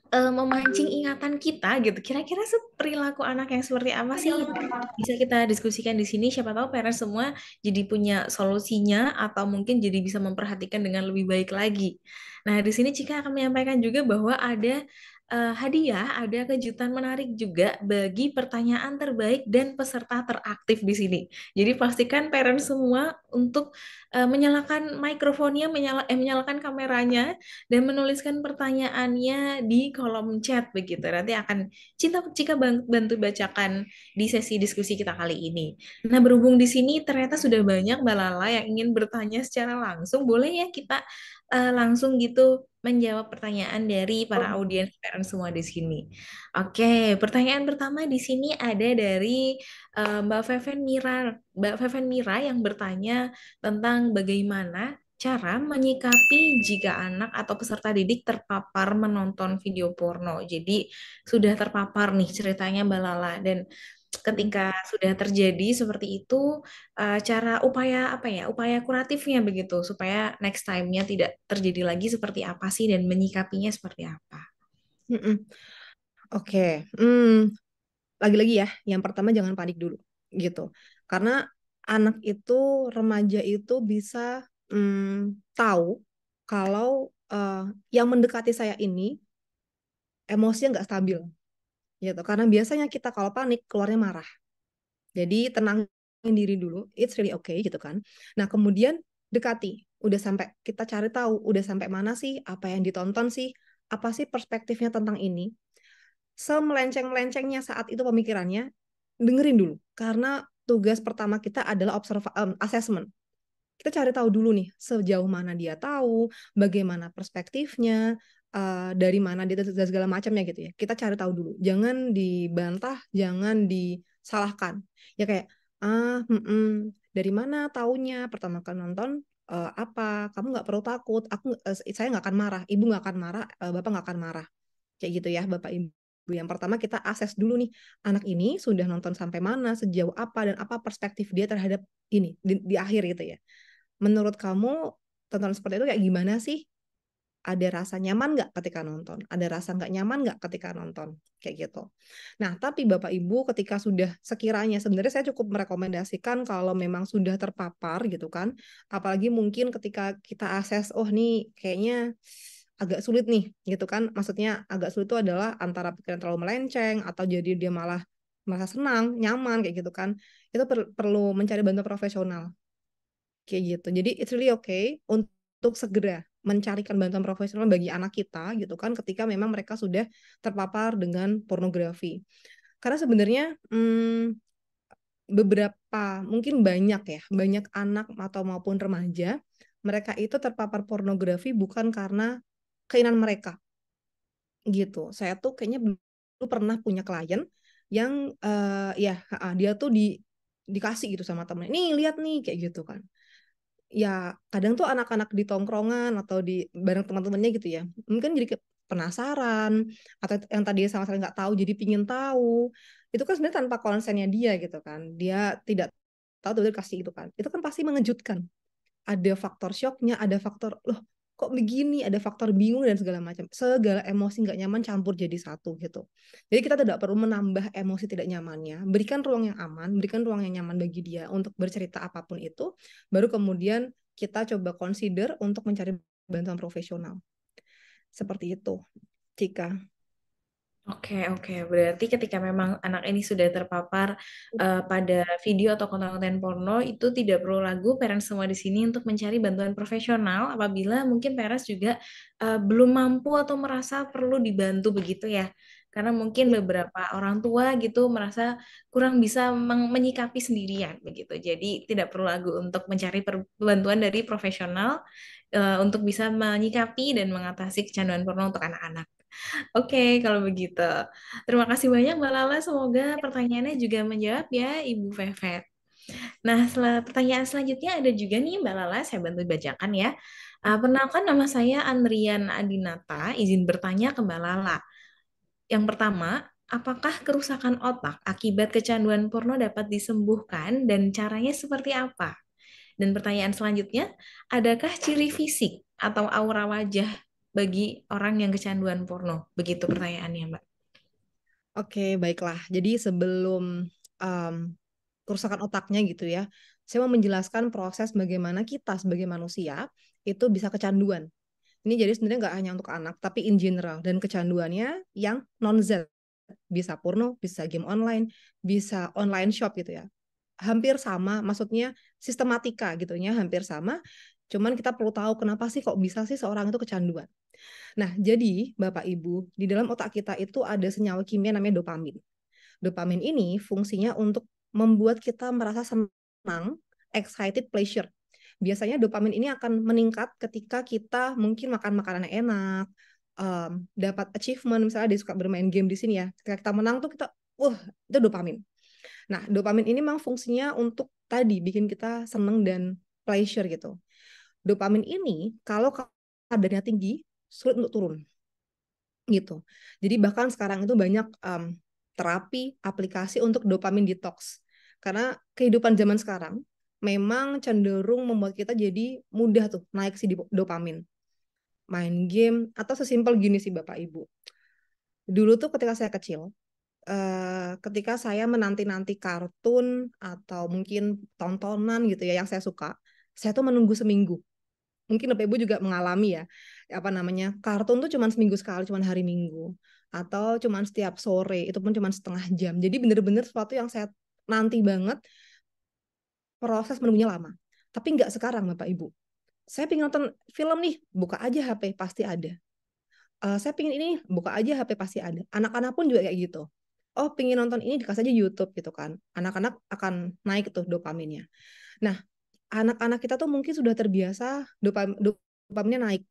memancing ingatan kita gitu. Kira-kira perilaku anak yang seperti apa sih yang bisa kita diskusikan di sini? Siapa tahu parents semua jadi punya solusinya atau mungkin jadi bisa memperhatikan dengan lebih baik lagi. Nah, di sini Cika akan menyampaikan juga bahwa ada hadiah, ada kejutan menarik juga bagi pertanyaan terbaik dan peserta teraktif di sini. Jadi pastikan parents semua untuk menyalakan mikrofonnya, menyalakan kameranya, dan menuliskan pertanyaannya di kolom chat begitu. Nanti akan Cika bantu bacakan di sesi diskusi kita kali ini. Nah, berhubung di sini ternyata sudah banyak Mbak Lala yang ingin bertanya secara langsung, boleh ya kita langsung gitu menjawab pertanyaan dari para audiens parents semua di sini. Oke, pertanyaan pertama di sini ada dari Mbak Feven Mira yang bertanya tentang bagaimana cara menyikapi jika anak atau peserta didik terpapar menonton video porno. Jadi sudah terpapar nih ceritanya Mbak Lala, dan ketika sudah terjadi seperti itu, cara upaya apa ya, upaya kuratifnya begitu supaya next time-nya tidak terjadi lagi seperti apa sih dan menyikapinya seperti apa? Mm-mm. Oke, lagi-lagi ya, yang pertama jangan panik dulu, gitu. Karena anak itu, remaja itu bisa tahu kalau yang mendekati saya ini emosinya nggak stabil, gitu. Karena biasanya kita kalau panik keluarnya marah. Jadi tenangin diri dulu, it's really okay gitu kan. Nah kemudian dekati, udah sampai kita cari tahu, udah sampai mana sih, apa yang ditonton sih, apa sih perspektifnya tentang ini. Semelenceng-melencengnya saat itu pemikirannya, dengerin dulu. Karena tugas pertama kita adalah assessment. Kita cari tahu dulu nih, sejauh mana dia tahu, bagaimana perspektifnya, dari mana dia dan segala macamnya gitu ya. Kita cari tahu dulu. Jangan dibantah, jangan disalahkan. Ya kayak, dari mana taunya? Pertama kali nonton, apa? Kamu nggak perlu takut. Saya nggak akan marah. Ibu nggak akan marah. Bapak nggak akan marah. Kayak gitu ya, Bapak Ibu. Yang pertama kita akses dulu nih, anak ini sudah nonton sampai mana, sejauh apa, dan apa perspektif dia terhadap ini di akhir gitu ya. Menurut kamu tontonan seperti itu kayak gimana sih? Ada rasa nyaman nggak ketika nonton? Ada rasa nggak nyaman nggak ketika nonton? Kayak gitu. Nah, tapi Bapak Ibu ketika sudah sekiranya, sebenarnya saya cukup merekomendasikan kalau memang sudah terpapar gitu kan, apalagi mungkin ketika kita akses, oh nih kayaknya agak sulit nih gitu kan, maksudnya agak sulit itu adalah antara pikiran terlalu melenceng atau jadi dia malah merasa senang, nyaman kayak gitu kan, itu perlu mencari bantuan profesional kayak gitu. Jadi it's really okay untuk segera mencarikan bantuan profesional bagi anak kita gitu kan ketika memang mereka sudah terpapar dengan pornografi. Karena sebenarnya beberapa, mungkin banyak ya, banyak anak atau maupun remaja, mereka itu terpapar pornografi bukan karena keinginan mereka gitu. Saya tuh kayaknya dulu pernah punya klien yang ya dia tuh dikasih gitu sama temennya, nih lihat nih kayak gitu kan. Ya kadang tuh anak-anak di tongkrongan atau di bareng teman-temannya gitu ya, mungkin jadi penasaran, atau yang tadi sama sekali nggak tahu jadi pingin tahu, itu kan sebenarnya tanpa konsennya dia gitu kan, dia tidak tahu tuh dikasih itu kan, itu kan pasti mengejutkan, ada faktor shocknya, ada faktor loh kok begini, ada faktor bingung dan segala macam, segala emosi nggak nyaman campur jadi satu gitu. Jadi kita tidak perlu menambah emosi tidak nyamannya, berikan ruang yang aman, berikan ruang yang nyaman bagi dia untuk bercerita apapun itu, baru kemudian kita coba consider untuk mencari bantuan profesional. Seperti itu, Cika. Oke, oke. Berarti ketika memang anak ini sudah terpapar pada video atau konten-konten porno, itu tidak perlu ragu parents semua di sini untuk mencari bantuan profesional apabila mungkin parents juga belum mampu atau merasa perlu dibantu begitu ya. Karena mungkin beberapa orang tua gitu merasa kurang bisa menyikapi sendirian begitu. Jadi tidak perlu ragu untuk mencari bantuan dari profesional untuk bisa menyikapi dan mengatasi kecanduan porno untuk anak-anak. Oke, kalau begitu. Terima kasih banyak Mbak Lala. Semoga pertanyaannya juga menjawab ya, Ibu Fevet. Nah, pertanyaan selanjutnya ada juga nih Mbak Lala, saya bantu bacakan ya. Perkenalkan nama saya Andrian Adinata, izin bertanya ke Mbak Lala. Yang pertama, apakah kerusakan otak akibat kecanduan porno dapat disembuhkan dan caranya seperti apa? Dan pertanyaan selanjutnya, adakah ciri fisik atau aura wajah bagi orang yang kecanduan porno? Begitu pertanyaannya, Mbak. Oke, baiklah. Jadi sebelum um, kerusakan otaknya gitu ya, saya mau menjelaskan proses bagaimana kita sebagai manusia itu bisa kecanduan. Ini jadi sebenarnya nggak hanya untuk anak, tapi in general. Dan kecanduannya yang non-Z. Bisa porno, bisa game online, bisa online shop gitu ya. Hampir sama, maksudnya sistematika gitu ya, hampir sama. Cuman kita perlu tahu kenapa sih kok bisa sih seorang itu kecanduan. Nah, jadi Bapak Ibu, di dalam otak kita itu ada senyawa kimia namanya dopamin. Dopamin ini fungsinya untuk membuat kita merasa senang, excited, pleasure. Biasanya dopamin ini akan meningkat ketika kita mungkin makan makanan yang enak, dapat achievement, misalnya dia suka bermain game di sini ya. Ketika kita menang tuh kita, itu dopamin. Nah, dopamin ini memang fungsinya untuk tadi bikin kita senang dan pleasure gitu. Dopamin ini kalau kadarnya tinggi sulit untuk turun gitu. Jadi bahkan sekarang itu banyak terapi, aplikasi untuk dopamin detox. Karena kehidupan zaman sekarang memang cenderung membuat kita jadi mudah tuh naik si dopamin. Main game atau sesimpel gini sih Bapak Ibu. Dulu tuh ketika saya kecil, ketika saya menanti-nanti kartun atau mungkin tontonan gitu ya yang saya suka, saya tuh menunggu seminggu. Mungkin Bapak Ibu juga mengalami ya, apa namanya, kartun tuh cuma seminggu sekali, cuma hari Minggu. Atau cuma setiap sore, itu pun cuma setengah jam. Jadi bener-bener sesuatu yang saya nanti banget, proses menunggunya lama. Tapi nggak sekarang Bapak Ibu. Saya pengen nonton film nih, buka aja HP, pasti ada. Saya pengen ini, buka aja HP, pasti ada. Anak-anak pun juga kayak gitu. Oh, pengen nonton ini, dikasih aja YouTube gitu kan. Anak-anak akan naik tuh dopaminnya. Nah, anak-anak kita tuh mungkin sudah terbiasa dopaminnya naik.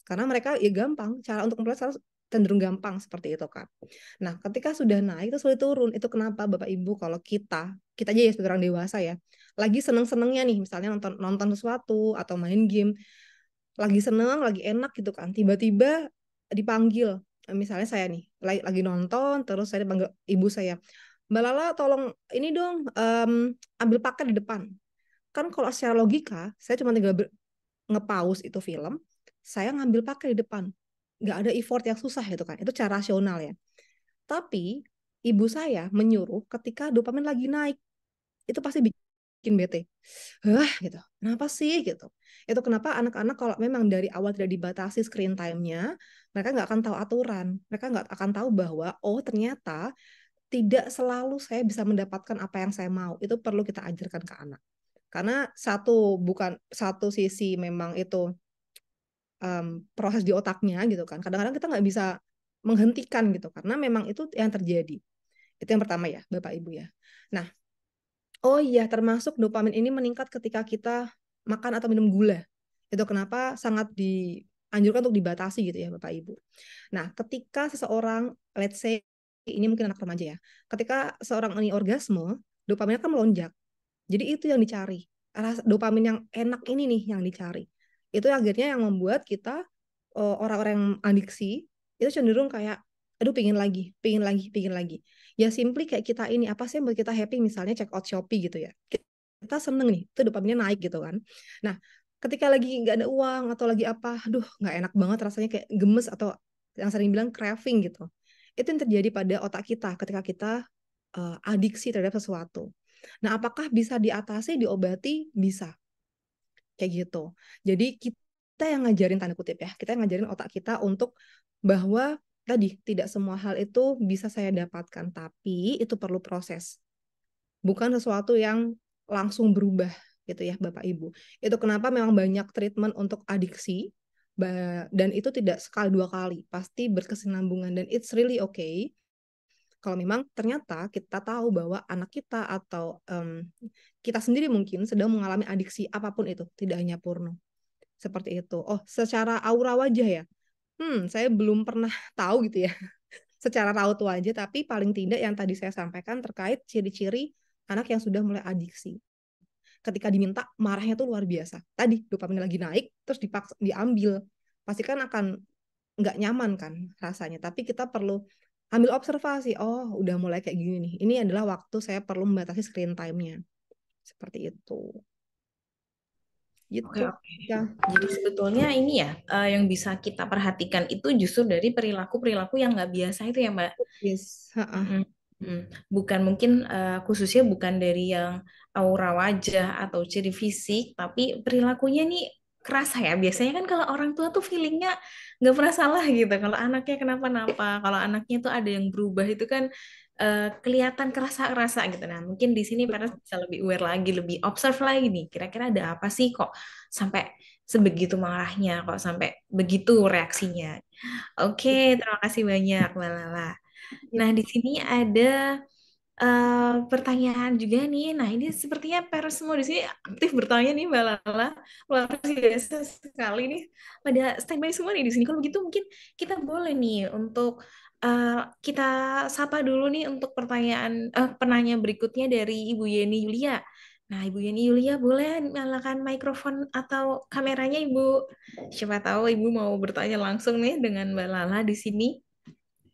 Karena mereka ya gampang, cara untuk memperoleh cenderung gampang seperti itu kan. Nah, ketika sudah naik itu sulit turun. Itu kenapa Bapak Ibu kalau kita aja ya sebagai orang dewasa ya, lagi seneng-senengnya nih misalnya nonton sesuatu atau main game, lagi seneng, lagi enak gitu kan. Tiba-tiba dipanggil, misalnya saya nih lagi nonton terus saya dipanggil ibu saya. Mbak Lala tolong ini dong ambil paket di depan. Kan kalau secara logika, saya cuma tinggal nge-pause itu film, saya ngambil pakai di depan. Nggak ada effort yang susah itu kan. Itu cara rasional ya. Tapi ibu saya menyuruh ketika dopamin lagi naik. Itu pasti bikin bete. Gitu. Kenapa sih gitu? Itu kenapa anak-anak kalau memang dari awal tidak dibatasi screen time-nya, mereka nggak akan tahu aturan. Mereka nggak akan tahu bahwa, oh ternyata tidak selalu saya bisa mendapatkan apa yang saya mau. Itu perlu kita ajarkan ke anak. Karena bukan satu sisi memang itu proses di otaknya gitu kan. Kadang-kadang kita nggak bisa menghentikan gitu karena memang itu yang terjadi. Itu yang pertama ya, Bapak Ibu ya. Nah, oh iya termasuk dopamin ini meningkat ketika kita makan atau minum gula. Itu kenapa sangat dianjurkan untuk dibatasi gitu ya, Bapak Ibu. Nah, ketika seseorang, let's say ini mungkin anak remaja ya, ketika seorang ini orgasme, dopaminnya kan melonjak. Jadi itu yang dicari. Dopamin yang enak ini nih yang dicari. Itu akhirnya yang membuat kita orang-orang yang adiksi itu cenderung kayak aduh pingin lagi, pingin lagi, pingin lagi. Ya simply kayak kita ini apa sih yang buat kita happy misalnya check out Shopee gitu ya. Kita seneng nih, itu dopaminnya naik gitu kan. Nah, ketika lagi nggak ada uang atau lagi apa, aduh nggak enak banget rasanya kayak gemes atau yang sering bilang craving gitu. Itu yang terjadi pada otak kita ketika kita adiksi terhadap sesuatu. Nah, apakah bisa diatasi, diobati? Bisa. Kayak gitu. Jadi kita yang ngajarin tanda kutip ya, kita yang ngajarin otak kita untuk bahwa tadi tidak semua hal itu bisa saya dapatkan, tapi itu perlu proses. Bukan sesuatu yang langsung berubah gitu ya Bapak Ibu. Itu kenapa memang banyak treatment untuk adiksi dan itu tidak sekali dua kali, pasti berkesinambungan dan it's really okay kalau memang ternyata kita tahu bahwa anak kita atau kita sendiri mungkin sedang mengalami adiksi apapun itu, tidak hanya porno. Seperti itu. Oh, secara aura wajah ya? Saya belum pernah tahu gitu ya. Secara raut wajah, tapi paling tidak yang tadi saya sampaikan terkait ciri-ciri anak yang sudah mulai adiksi. Ketika diminta, marahnya tuh luar biasa. Tadi dopamin lagi naik, terus dipaksa, diambil. Pasti kan akan nggak nyaman kan rasanya. Tapi kita perlu ambil observasi, oh udah mulai kayak gini nih. Ini adalah waktu saya perlu membatasi screen time-nya. Seperti itu. Oke, Gitu. oke. Ya. Jadi sebetulnya ini ya, yang bisa kita perhatikan itu justru dari perilaku-perilaku yang nggak biasa itu ya, Mbak. Yes. Mm-mm. Bukan mungkin khususnya bukan dari yang aura wajah atau ciri fisik, tapi perilakunya nih kerasa ya. Biasanya kan kalau orang tua tuh feelingnya nggak pernah salah gitu. Kalau anaknya kenapa-napa, kalau anaknya tuh ada yang berubah itu kan kelihatan kerasa-kerasa gitu. Nah, mungkin di sini parents bisa lebih aware lagi, lebih observe lagi nih. Kira-kira ada apa sih kok sampai sebegitu marahnya, kok sampai begitu reaksinya. Oke, terima kasih banyak, Mbak Lala. Ya, Nah, di sini ada pertanyaan juga nih. Nah, ini sepertinya parents semua di sini aktif bertanya nih, Mbak Lala. Luar biasa sekali nih. Pada standby semua nih di sini. Kalau begitu mungkin kita boleh nih untuk eh, kita sapa dulu nih untuk penanya berikutnya dari Ibu Yeni Yulia. Nah, Ibu Yeni Yulia boleh nyalakan mikrofon atau kameranya, Ibu. Siapa tahu Ibu mau bertanya langsung nih dengan Mbak Lala di sini.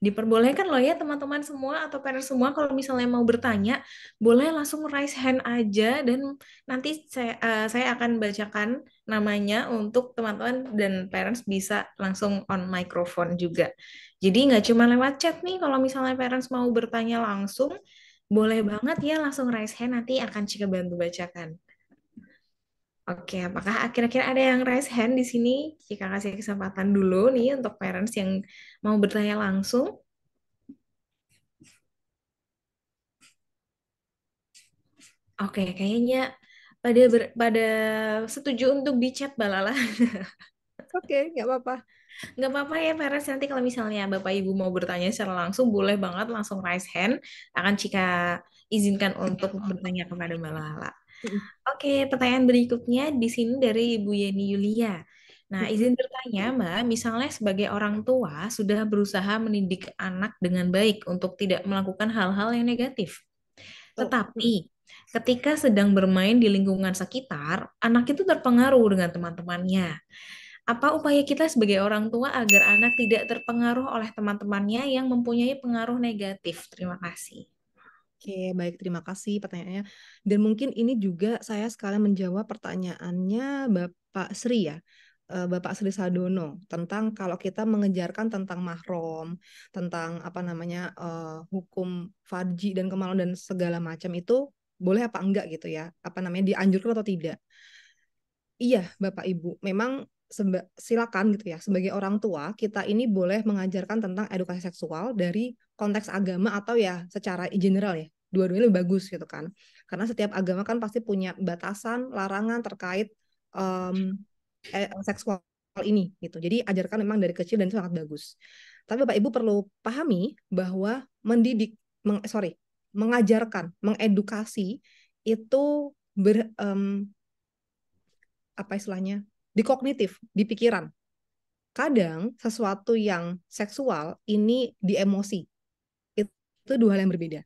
Diperbolehkan loh ya teman-teman semua atau parents semua kalau misalnya mau bertanya, boleh langsung raise hand aja dan nanti saya akan bacakan namanya untuk teman-teman dan parents bisa langsung on microphone juga. Jadi nggak cuma lewat chat nih, kalau misalnya parents mau bertanya langsung, boleh banget ya langsung raise hand, nanti akan Cika bantu bacakan. Oke, apakah kira-kira ada yang raise hand di sini? Jika kasih kesempatan dulu nih untuk parents yang mau bertanya langsung. Oke, kayaknya pada setuju untuk di chat Balala. oke, nggak apa-apa. Nggak apa-apa ya, Peres. Nanti kalau misalnya Bapak Ibu mau bertanya secara langsung, boleh banget langsung raise hand. Akan Cika izinkan untuk bertanya kepada Mbak Lala. Mm-mm. Oke, pertanyaan berikutnya di sini dari Ibu Yeni Yulia. Nah, Mm-mm. izin bertanya, Mbak, misalnya sebagai orang tua sudah berusaha mendidik anak dengan baik untuk tidak melakukan hal-hal yang negatif. Oh, Tetapi ketika sedang bermain di lingkungan sekitar, anak itu terpengaruh dengan teman-temannya. Apa upaya kita sebagai orang tua agar anak tidak terpengaruh oleh teman-temannya yang mempunyai pengaruh negatif? Terima kasih. oke, baik, terima kasih pertanyaannya. Dan mungkin ini juga saya sekalian menjawab pertanyaannya Bapak Sri ya, Bapak Sri Sadono, tentang kalau kita mengejarkan tentang mahram, tentang apa namanya hukum farji dan kemaluan dan segala macam itu boleh apa enggak gitu ya, apa namanya dianjurkan atau tidak. Iya, Bapak Ibu, memang silakan gitu ya. Sebagai orang tua, kita ini boleh mengajarkan tentang edukasi seksual dari konteks agama atau ya secara general ya. Dua-duanya lebih bagus gitu kan. Karena setiap agama kan pasti punya batasan, larangan terkait em, seksual ini gitu. Jadi ajarkan memang dari kecil dan itu sangat bagus. Tapi Bapak Ibu perlu pahami bahwa mendidik, mengajarkan, mengedukasi itu ber, apa istilahnya di kognitif, di pikiran. Kadang sesuatu yang seksual ini di emosi. Itu dua hal yang berbeda.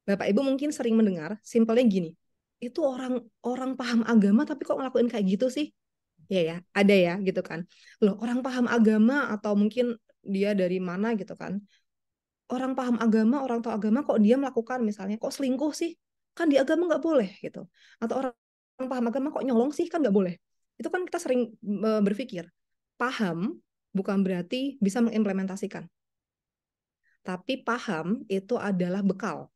Bapak Ibu mungkin sering mendengar simpelnya gini. Itu orang orang paham agama tapi kok ngelakuin kayak gitu sih? Ya ya, ada ya gitu kan. Loh, orang paham agama atau mungkin dia dari mana gitu kan. Orang paham agama, orang tahu agama kok dia melakukan misalnya kok selingkuh sih? Kan di agama nggak boleh gitu. Atau orang paham agama kok nyolong sih kan nggak boleh. Itu kan kita sering berpikir. Paham bukan berarti bisa mengimplementasikan. Tapi paham itu adalah bekal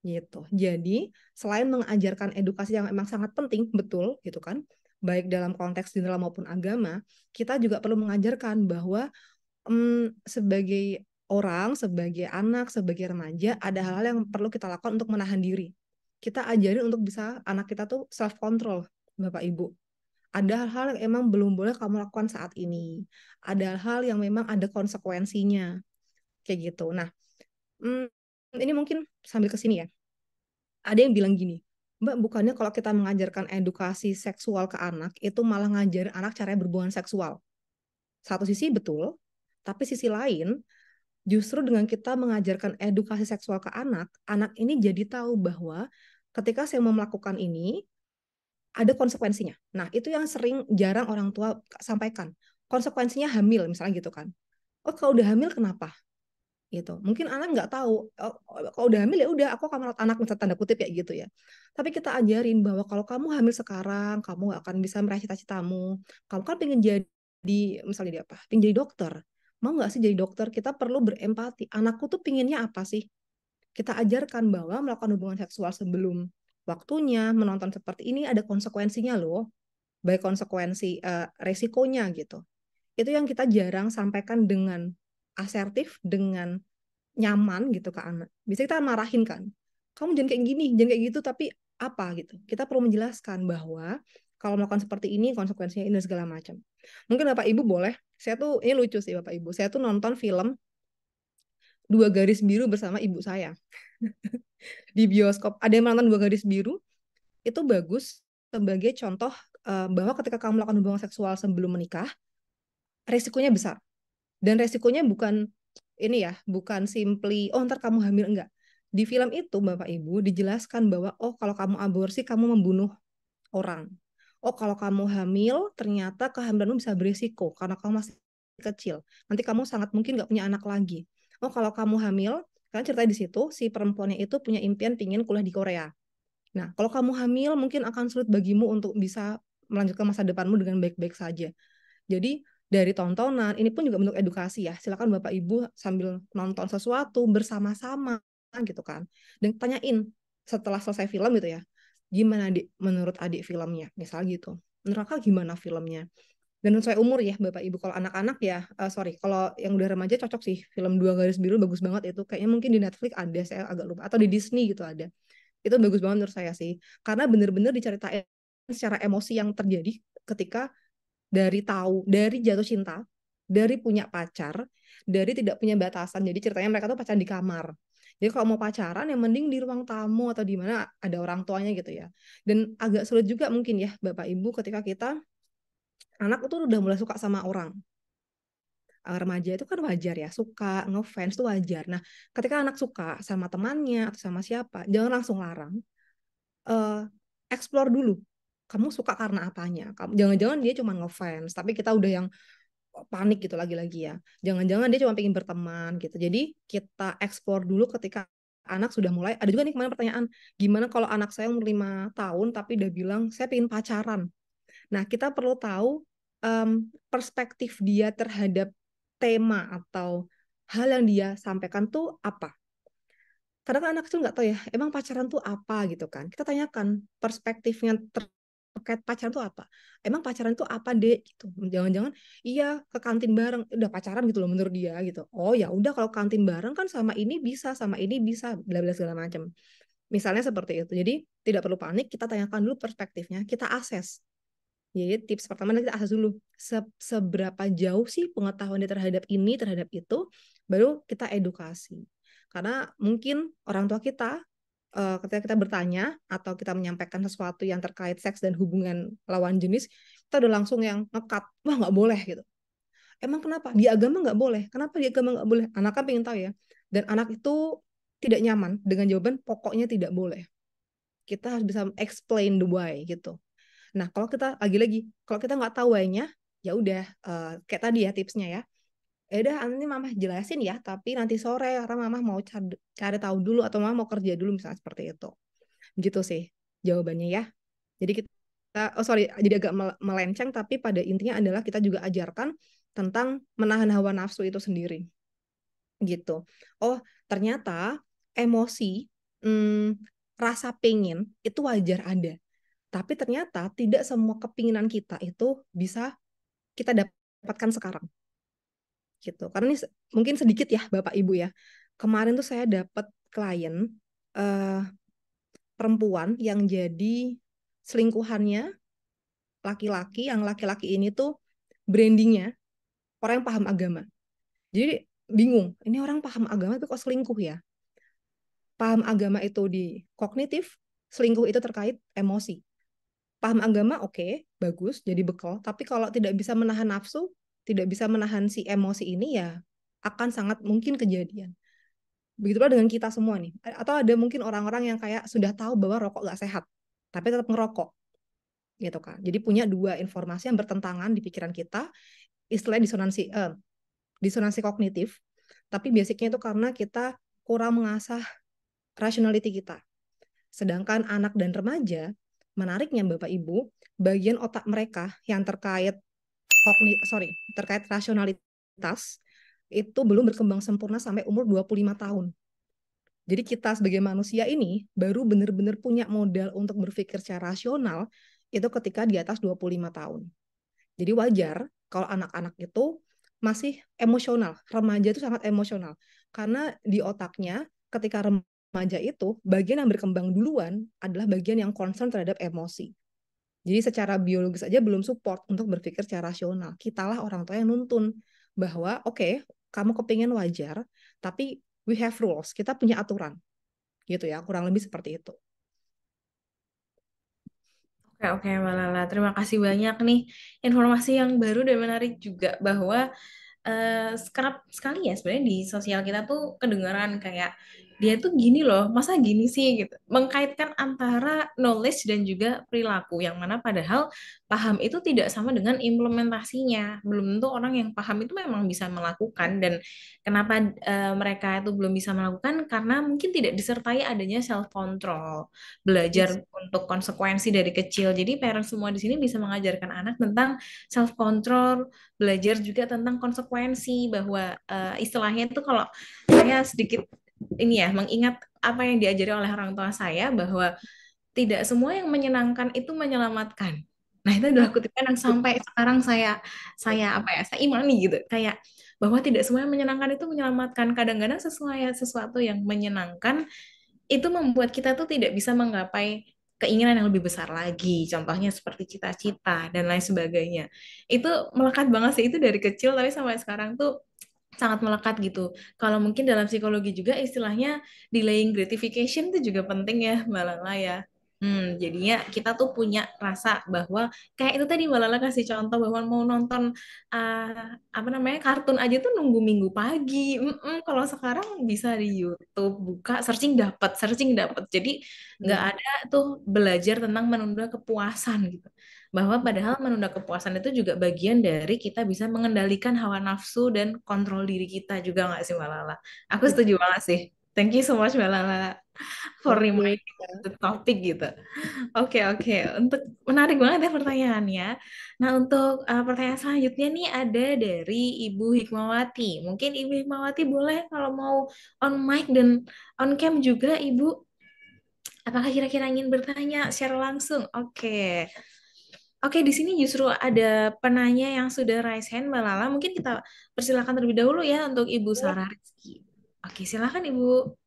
gitu. Jadi selain mengajarkan edukasi yang memang sangat penting, betul gitu kan, baik dalam konteks general maupun agama, kita juga perlu mengajarkan bahwa sebagai orang, sebagai anak, sebagai remaja, ada hal-hal yang perlu kita lakukan untuk menahan diri. Kita ajarin untuk bisa anak kita tuh self control, Bapak Ibu. Ada hal-hal yang emang belum boleh kamu lakukan saat ini. Ada hal yang memang ada konsekuensinya, kayak gitu. Nah, hmm, ini mungkin sambil ke sini ya. Ada yang bilang gini, Mbak, bukannya kalau kita mengajarkan edukasi seksual ke anak, itu malah ngajarin anak caranya berhubungan seksual. Satu sisi betul, tapi sisi lain, justru dengan kita mengajarkan edukasi seksual ke anak, anak ini jadi tahu bahwa ketika saya mau melakukan ini, ada konsekuensinya. Nah, itu yang sering jarang orang tua sampaikan. Konsekuensinya hamil, misalnya gitu kan. Oh, kalau udah hamil kenapa? Gitu. Mungkin anak nggak tahu. Oh, kalau udah hamil ya udah, aku akan merawat anak, misalnya tanda kutip ya gitu ya. Tapi kita ajarin bahwa kalau kamu hamil sekarang, kamu nggak akan bisa meraih cita-citamu. Kamu kan pengen jadi, misalnya dia apa? Pengen jadi dokter. Mau nggak sih jadi dokter? Kita perlu berempati. Anakku tuh pinginnya apa sih? Kita ajarkan bahwa melakukan hubungan seksual sebelum waktunya, menonton seperti ini ada konsekuensinya loh. baik konsekuensi resikonya gitu. Itu yang kita jarang sampaikan dengan asertif, dengan nyaman gitu ke anak. Bisa kita marahin kan, kamu jangan kayak gini, jangan kayak gitu, tapi apa gitu. Kita perlu menjelaskan bahwa kalau melakukan seperti ini konsekuensinya ini dan segala macam. Mungkin Bapak Ibu boleh, saya tuh ini lucu sih Bapak Ibu, saya tuh nonton film Dua Garis Biru bersama ibu saya di bioskop. Ada yang nonton Dua Garis Biru? Itu bagus sebagai contoh bahwa ketika kamu melakukan hubungan seksual sebelum menikah, resikonya besar. Dan resikonya bukan ini ya, bukan simply, oh ntar kamu hamil, enggak. Di film itu Bapak Ibu dijelaskan bahwa, oh kalau kamu aborsi, kamu membunuh orang. Oh kalau kamu hamil, ternyata kehamilanmu bisa berisiko karena kamu masih kecil. Nanti kamu sangat mungkin nggak punya anak lagi. Oh kalau kamu hamil, karena ceritanya di situ, si perempuannya itu punya impian pingin kuliah di Korea. Nah, kalau kamu hamil, mungkin akan sulit bagimu untuk bisa melanjutkan masa depanmu dengan baik-baik saja. Jadi dari tontonan, ini pun juga bentuk edukasi ya. Silakan Bapak Ibu sambil nonton sesuatu bersama-sama gitu kan. Dan tanyain setelah selesai film gitu ya, gimana adik menurut adik filmnya? Misal gitu. Menurut kakak gimana filmnya? Dan sesuai umur ya Bapak Ibu. Kalau anak-anak ya, sorry, kalau yang udah remaja cocok sih. Film Dua Garis Biru bagus banget itu. Kayaknya mungkin di Netflix ada, saya agak lupa. Atau di Disney gitu ada. Itu bagus banget menurut saya sih. Karena bener-bener diceritain secara emosi yang terjadi ketika dari jatuh cinta, dari punya pacar, dari tidak punya batasan. Jadi ceritanya mereka tuh pacaran di kamar. Jadi kalau mau pacaran yang mending di ruang tamu atau di mana ada orang tuanya gitu ya. Dan agak sulit juga mungkin ya Bapak Ibu ketika kita anak itu udah mulai suka sama orang. Remaja itu kan wajar ya, suka, ngefans itu wajar. Nah, ketika anak suka sama temannya atau sama siapa, jangan langsung larang. Explore dulu. Kamu suka karena apanya? Jangan-jangan dia cuma ngefans, tapi kita udah yang panik gitu lagi-lagi ya. Jangan-jangan dia cuma pengen berteman gitu. Jadi kita explore dulu ketika anak sudah mulai. Ada juga nih kemarin pertanyaan, gimana kalau anak saya umur 5 tahun tapi udah bilang saya pengen pacaran. Nah, kita perlu tahu perspektif dia terhadap tema atau hal yang dia sampaikan tuh apa. Kadang kan anak kecil nggak tahu ya, emang pacaran tuh apa gitu kan. Kita tanyakan perspektifnya terkait pacaran tuh apa. Emang pacaran tuh apa dek gitu. Jangan-jangan iya ke kantin bareng, udah pacaran gitu loh menurut dia gitu. Oh ya udah kalau kantin bareng kan sama ini bisa, bla bla segala macam. Misalnya seperti itu. Jadi tidak perlu panik, kita tanyakan dulu perspektifnya, kita akses. Jadi tips pertama kita akses dulu seberapa jauh sih pengetahuan dia terhadap ini, terhadap itu, baru kita edukasi. Karena mungkin orang tua kita ketika kita bertanya atau kita menyampaikan sesuatu yang terkait seks dan hubungan lawan jenis, kita udah langsung yang ngekat, wah nggak boleh gitu. Emang kenapa? Di agama nggak boleh. Kenapa di agama nggak boleh? Anak kan pengen tahu ya. Dan anak itu tidak nyaman dengan jawaban pokoknya tidak boleh. Kita harus bisa explain the why gitu. Nah, kalau kita lagi-lagi, kalau kita nggak tahu why-nya, ya udah kayak tadi ya tipsnya ya. Udah nanti mama jelasin ya, tapi nanti sore karena mama mau cari tahu dulu atau mama mau kerja dulu misalnya seperti itu. Gitu sih jawabannya ya. Jadi kita jadi agak melenceng tapi pada intinya adalah kita juga ajarkan tentang menahan hawa nafsu itu sendiri. Gitu. Oh, ternyata emosi rasa pengen itu wajar ada. Tapi ternyata tidak semua kepinginan kita itu bisa kita dapatkan sekarang. Gitu. Karena ini mungkin sedikit ya Bapak Ibu ya. Kemarin tuh saya dapat klien perempuan yang jadi selingkuhannya laki-laki, yang laki-laki ini tuh brandingnya orang yang paham agama. Jadi bingung, ini orang paham agama tapi kok selingkuh ya? Paham agama itu di kognitif, selingkuh itu terkait emosi. Paham agama oke, bagus, jadi bekal. Tapi kalau tidak bisa menahan nafsu, tidak bisa menahan si emosi ini ya akan sangat mungkin kejadian. Begitu pula dengan kita semua nih. Atau ada mungkin orang-orang yang kayak sudah tahu bahwa rokok gak sehat, tapi tetap ngerokok. Gitu kan. Jadi punya dua informasi yang bertentangan di pikiran kita, istilah disonansi kognitif, tapi basicnya itu karena kita kurang mengasah rationality kita. Sedangkan anak dan remaja, menariknya Bapak Ibu, bagian otak mereka yang terkait terkait rasionalitas itu belum berkembang sempurna sampai umur 25 tahun. Jadi kita sebagai manusia ini baru benar-benar punya modal untuk berpikir secara rasional itu ketika di atas 25 tahun. Jadi wajar kalau anak-anak itu masih emosional. Remaja itu sangat emosional. Karena di otaknya ketika remaja itu, bagian yang berkembang duluan adalah bagian yang concern terhadap emosi. Jadi secara biologis aja belum support untuk berpikir secara rasional. Kitalah orang tua yang nuntun bahwa oke, kamu kepingin wajar, tapi we have rules. Kita punya aturan. Gitu ya, kurang lebih seperti itu. Oke, oke, Mbak Lala. Terima kasih banyak nih informasi yang baru dan menarik juga bahwa kerap sekali ya sebenarnya di sosial kita tuh kedengaran kayak dia tuh gini loh, masa gini sih gitu. Mengkaitkan antara knowledge dan juga perilaku yang mana padahal paham itu tidak sama dengan implementasinya. Belum tentu orang yang paham itu memang bisa melakukan dan kenapa mereka itu belum bisa melakukan karena mungkin tidak disertai adanya self control, belajar Yes. untuk konsekuensi dari kecil. Jadi parents semua di sini bisa mengajarkan anak tentang self control, belajar juga tentang konsekuensi bahwa istilahnya itu kalau saya sedikit ini ya mengingat apa yang diajari oleh orang tua saya bahwa tidak semua yang menyenangkan itu menyelamatkan. Nah, itu adalah kutipan yang sampai sekarang saya apa ya, saya imani gitu. Kayak bahwa tidak semua yang menyenangkan itu menyelamatkan. Kadang-kadang sesuatu yang menyenangkan itu membuat kita tuh tidak bisa menggapai keinginan yang lebih besar lagi. Contohnya seperti cita-cita dan lain sebagainya. Itu melekat banget sih itu dari kecil tapi sampai sekarang tuh sangat melekat gitu. Kalau mungkin dalam psikologi juga istilahnya delaying gratification itu juga penting ya Mbak Lala ya. Jadinya kita tuh punya rasa bahwa kayak itu tadi Mbak Lala kasih contoh bahwa mau nonton apa namanya kartun aja tuh nunggu minggu pagi. Kalau sekarang bisa di YouTube buka searching dapat. Jadi nggak Hmm. ada tuh belajar tentang menunda kepuasan gitu. Bahwa padahal menunda kepuasan itu juga bagian dari kita bisa mengendalikan hawa nafsu dan kontrol diri kita juga nggak sih Mbak Lala? Aku setuju banget sih. Thank you so much Mbak Lala for Thank you. reminding the topic gitu. Oke, oke. Untuk menarik banget ya pertanyaannya. Nah, untuk pertanyaan selanjutnya nih ada dari Ibu Hikmawati. Mungkin Ibu Hikmawati boleh kalau mau on mic dan on cam juga Ibu. Apakah kira-kira ingin bertanya secara langsung? Oke. Oke, di sini justru ada penanya yang sudah raise hand, Mbak Lala. Mungkin kita persilakan terlebih dahulu ya untuk Ibu Sarah Rizky. Oke, silakan Ibu.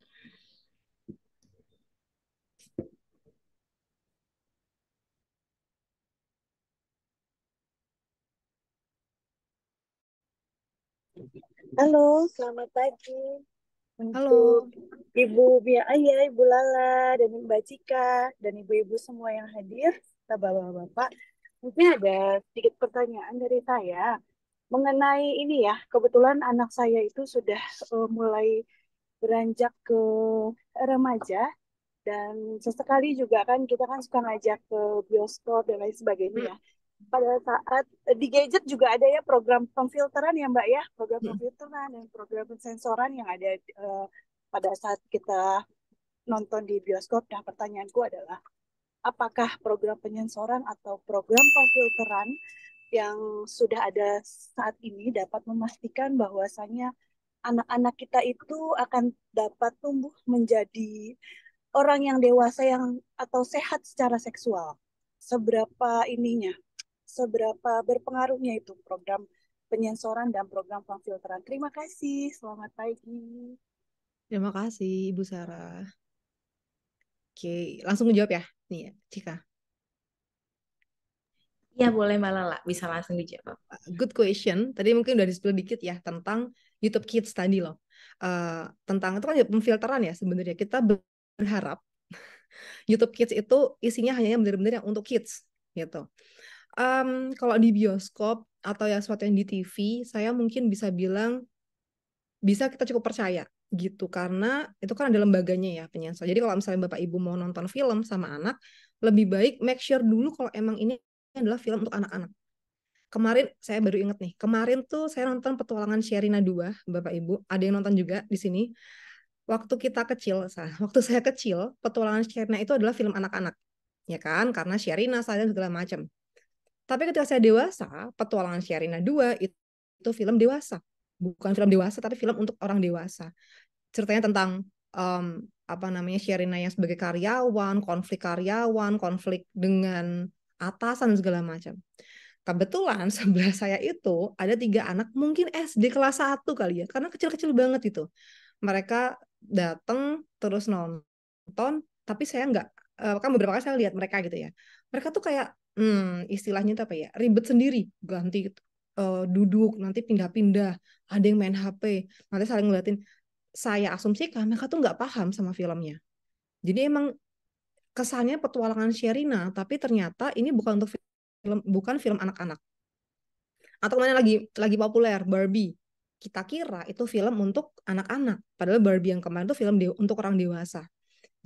Halo, selamat pagi untuk Halo. Ibu Bia Ayah, Ibu Lala, dan Mbak Cika, dan ibu-ibu semua yang hadir, serta bapak-bapak. Mungkin ada sedikit pertanyaan dari saya mengenai ini ya. Kebetulan anak saya itu sudah mulai beranjak ke remaja, dan sesekali juga kan kita kan suka ngajak ke bioskop dan lain sebagainya ya. Pada saat di gadget juga ada ya program pemfilteran ya Mbak ya, program pemfilteran dan program pensensoran yang ada pada saat kita nonton di bioskop. Nah, pertanyaanku adalah apakah program penyensoran atau program pemfilteran yang sudah ada saat ini dapat memastikan bahwasannya anak-anak kita itu akan dapat tumbuh menjadi orang yang dewasa yang atau sehat secara seksual. Seberapa ininya, seberapa berpengaruhnya itu program penyensoran dan program pemfilteran. Terima kasih, selamat pagi. Terima kasih, Ibu Sarah. Oke, langsung menjawab ya. Nih ya, Cika. Ya, boleh Mbak Lala. Bisa langsung dijawab. Good question. Tadi mungkin udah di-spill dikit ya tentang YouTube Kids tadi loh. Tentang itu kan ya pemfilteran ya sebenarnya. Kita berharap YouTube Kids itu isinya hanya benar-benar yang untuk kids gitu. Kalau di bioskop atau ya sesuatu yang di TV, saya mungkin bisa bilang bisa kita cukup percaya gitu karena itu kan ada lembaganya ya penyensor. Jadi kalau misalnya Bapak Ibu mau nonton film sama anak, lebih baik make sure dulu kalau emang ini adalah film untuk anak-anak. Kemarin saya baru inget nih, kemarin tuh saya nonton Petualangan Sherina 2, Bapak Ibu. Ada yang nonton juga di sini. Waktu kita kecil, waktu saya kecil, Petualangan Sherina itu adalah film anak-anak. Ya kan? Karena Sherina, saya dan segala macam. Tapi ketika saya dewasa, Petualangan Sherina 2 itu film dewasa. Bukan film dewasa, tapi film untuk orang dewasa. Ceritanya tentang apa namanya Sherina yang sebagai karyawan, konflik dengan atasan dan segala macam. Kebetulan sebelah saya itu ada 3 anak mungkin SD kelas 1 kali ya, karena kecil-kecil banget itu. Mereka datang terus nonton, tapi saya nggak, kan beberapa kali saya lihat mereka gitu ya. Mereka tuh kayak, istilahnya itu apa ya, ribet sendiri, ganti duduk, nanti pindah-pindah, ada yang main HP, nanti saling ngeliatin. Saya asumsikan mereka tuh nggak paham sama filmnya. Jadi emang kesannya petualangan Sherina, tapi ternyata ini bukan film anak-anak. Atau mana lagi populer, Barbie. Kita kira itu film untuk anak-anak, padahal Barbie yang kemarin itu film untuk orang dewasa.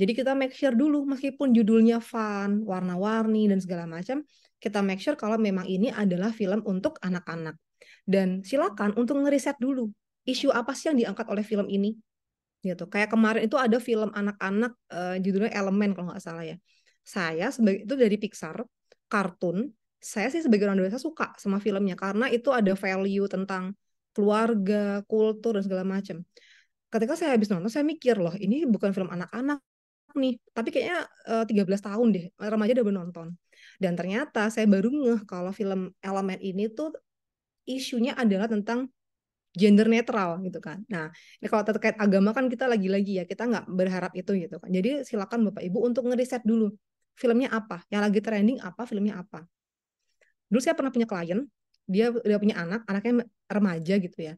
Jadi kita make sure dulu, meskipun judulnya fun, warna-warni dan segala macam, kita make sure kalau memang ini adalah film untuk anak-anak. Dan silakan untuk ngeriset dulu isu apa sih yang diangkat oleh film ini, gitu. Kayak kemarin itu ada film anak-anak, judulnya Elemen kalau nggak salah ya. Saya sebagai itu dari Pixar, kartun. Saya sih sebagai orang dewasa suka sama filmnya karena itu ada value tentang keluarga, kultur dan segala macam. Ketika saya habis nonton, saya mikir loh, ini bukan film anak-anak nih, tapi kayaknya 13 tahun deh, remaja udah nonton. Dan ternyata saya baru ngeh kalau film Elemen ini tuh isunya adalah tentang gender netral gitu kan. Nah, ini kalau terkait agama kan kita lagi-lagi ya, kita nggak berharap itu gitu kan. Jadi silakan Bapak Ibu untuk ngeriset dulu filmnya apa, yang lagi trending apa, filmnya apa. Dulu saya pernah punya klien, dia udah punya anak, anaknya remaja gitu ya.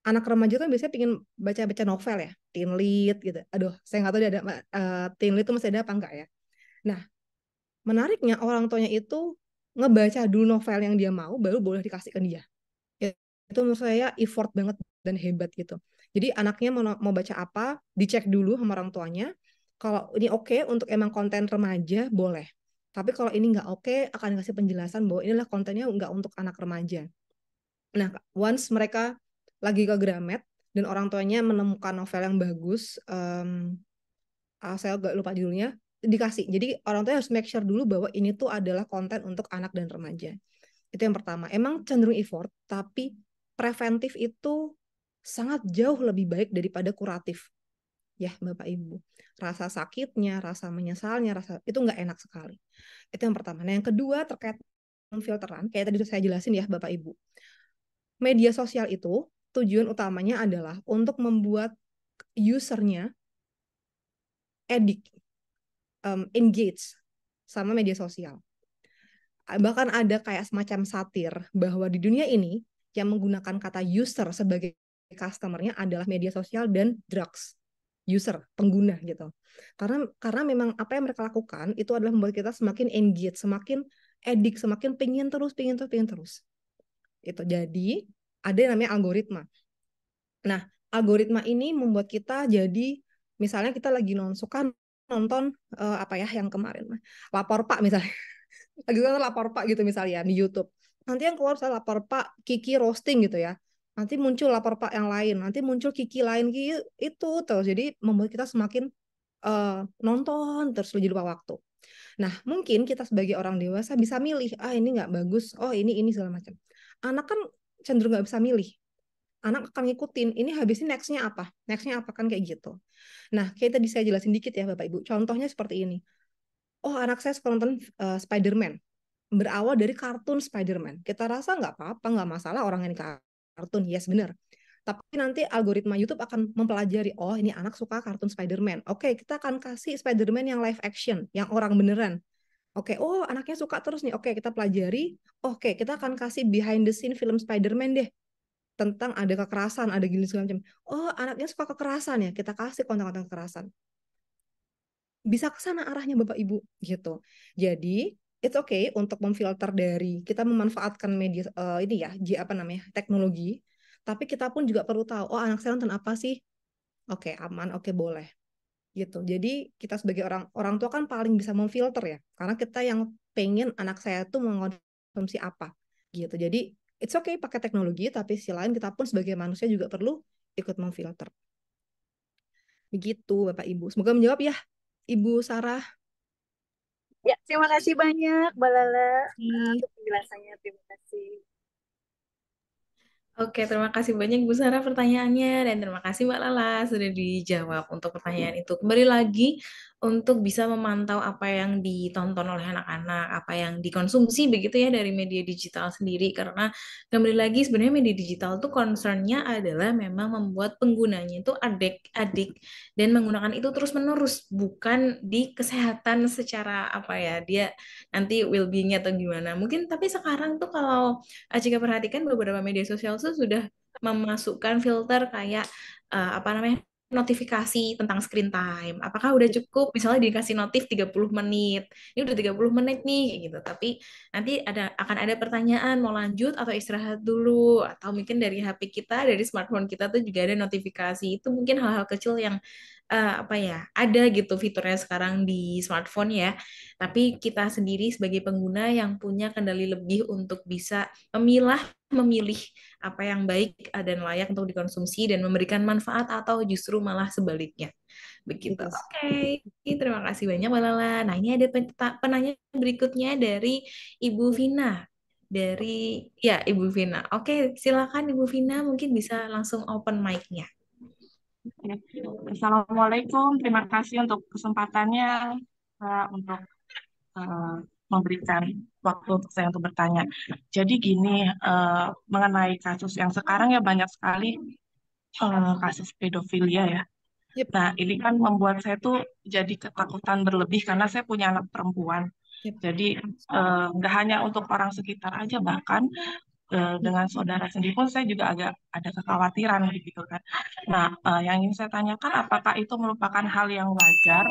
Anak remaja kan biasanya pengen baca-baca novel ya, teen lead gitu. Aduh, saya nggak tahu dia ada teen lead itu masih ada apa enggak ya. Nah, menariknya orang tuanya itu ngebaca dulu novel yang dia mau, baru boleh dikasih ke dia. Itu menurut saya effort banget dan hebat gitu. Jadi anaknya mau baca apa, dicek dulu sama orang tuanya. Kalau ini oke untuk emang konten remaja, boleh. Tapi kalau ini nggak oke, akan kasih penjelasan bahwa inilah kontennya nggak untuk anak remaja. Nah, once mereka lagi ke Gramet dan orang tuanya menemukan novel yang bagus, saya agak lupa judulnya, dikasih. Jadi orang tua harus make sure dulu bahwa ini tuh adalah konten untuk anak dan remaja. Itu yang pertama. Emang cenderung effort, tapi preventif itu sangat jauh lebih baik daripada kuratif. Ya, Bapak Ibu. Rasa sakitnya, rasa menyesalnya, itu nggak enak sekali. Itu yang pertama. Nah, yang kedua terkait filteran, kayak tadi saya jelasin ya, Bapak Ibu. Media sosial itu tujuan utamanya adalah untuk membuat usernya engage sama media sosial. Bahkan ada kayak semacam satir bahwa di dunia ini yang menggunakan kata user sebagai customernya adalah media sosial dan drugs. User, pengguna gitu. Karena memang apa yang mereka lakukan itu adalah membuat kita semakin engage, semakin edik, semakin pengen terus. Itu jadi ada yang namanya algoritma. Nah, algoritma ini membuat kita jadi misalnya kita lagi suka nonton apa ya yang kemarin lapor Pak misalnya. Lagi nonton lapor Pak gitu misalnya di YouTube. Nanti yang keluar saya lapor Pak Kiki roasting gitu ya. Nanti muncul lapor Pak yang lain, nanti muncul Kiki lain Kiki itu terus. Jadi membuat kita semakin nonton terus lebih lupa waktu. Nah, mungkin kita sebagai orang dewasa bisa milih, ini nggak bagus, oh ini segala macam. Anak kan cenderung nggak bisa milih. Anak akan ngikutin, ini habis ini nextnya apa kan kayak gitu. Nah, kayak tadi saya jelasin dikit ya Bapak Ibu, contohnya seperti ini. Oh, anak saya suka nonton Spider-Man. Berawal dari kartun Spider-Man. Kita rasa nggak apa-apa, nggak masalah orang ini kartun, yes benar. Tapi nanti algoritma YouTube akan mempelajari, oh ini anak suka kartun Spider-Man. Oke, kita akan kasih Spider-Man yang live action, yang orang beneran. Oke, oh anaknya suka terus nih. Oke, kita pelajari. Oke, kita akan kasih behind the scene film Spider-Man deh. Tentang ada kekerasan, ada gini segala macam. Oh, anaknya suka kekerasan ya, kita kasih konten-konten kekerasan. Bisa ke sana arahnya Bapak Ibu gitu. Jadi it's okay untuk memfilter dari kita memanfaatkan media ini ya, apa namanya, teknologi, tapi kita pun juga perlu tahu, oh anak saya nonton apa sih? Oke, aman, oke boleh. Gitu. Jadi kita sebagai orang tua kan paling bisa memfilter ya, karena kita yang pengen anak saya tuh mengkonsumsi apa gitu. Jadi it's okay pakai teknologi, tapi sisi lain kita pun sebagai manusia juga perlu ikut memfilter. Begitu Bapak Ibu. Semoga menjawab ya Ibu Sarah. Ya, terima kasih banyak, Mbak Lala, Iya. untuk penjelasannya. Terima kasih. Oke, terima kasih banyak Bu Sarah pertanyaannya dan terima kasih Mbak Lala sudah dijawab untuk pertanyaan itu. Kembali lagi untuk bisa memantau apa yang ditonton oleh anak-anak, apa yang dikonsumsi begitu ya dari media digital sendiri. Karena kembali lagi sebenarnya media digital tuh concernnya adalah memang membuat penggunanya itu adik-adik dan menggunakan itu terus-menerus, bukan di kesehatan secara apa ya, dia nanti well-being atau gimana. Mungkin tapi sekarang tuh kalau jika perhatikan beberapa media sosial tuh sudah memasukkan filter kayak apa namanya notifikasi tentang screen time. Apakah udah cukup? Misalnya dikasih notif 30 menit. Ini udah 30 menit nih kayak gitu. Tapi nanti akan ada pertanyaan mau lanjut atau istirahat dulu atau mungkin dari HP kita, dari smartphone kita tuh juga ada notifikasi. Itu mungkin hal-hal kecil yang apa ya, ada gitu fiturnya sekarang di smartphone ya. Tapi kita sendiri sebagai pengguna yang punya kendali lebih untuk bisa memilih apa yang baik dan layak untuk dikonsumsi dan memberikan manfaat atau justru malah sebaliknya. Begitu. Gitu. Oke, terima kasih banyak Mbak Lala. Nah, ini ada penanya berikutnya dari Ibu Vina. Dari ya Ibu Vina. Oke, silakan Ibu Vina mungkin bisa langsung open mic-nya. Assalamualaikum, terima kasih untuk kesempatannya untuk eh, memberikan waktu untuk saya untuk bertanya. Jadi gini, mengenai kasus yang sekarang ya banyak sekali kasus pedofilia ya. Yep. Nah, ini kan membuat saya tuh jadi ketakutan berlebih karena saya punya anak perempuan. Yep. Jadi nggak hanya untuk orang sekitar aja, bahkan dengan saudara sendiri pun saya juga agak ada kekhawatiran gitu kan. Nah, yang ingin saya tanyakan apakah itu merupakan hal yang wajar?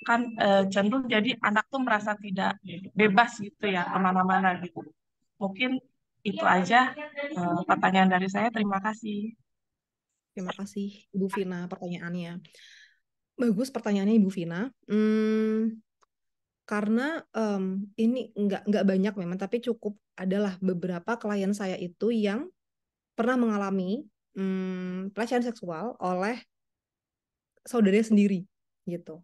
Kan cenderung jadi anak tuh merasa tidak bebas gitu ya kemana-mana gitu. Mungkin itu aja pertanyaan dari saya. Terima kasih. Terima kasih Ibu Vina pertanyaannya. Bagus pertanyaannya Ibu Vina. Karena ini nggak banyak memang, tapi cukup adalah beberapa klien saya itu yang pernah mengalami pelecehan seksual oleh saudaranya sendiri gitu.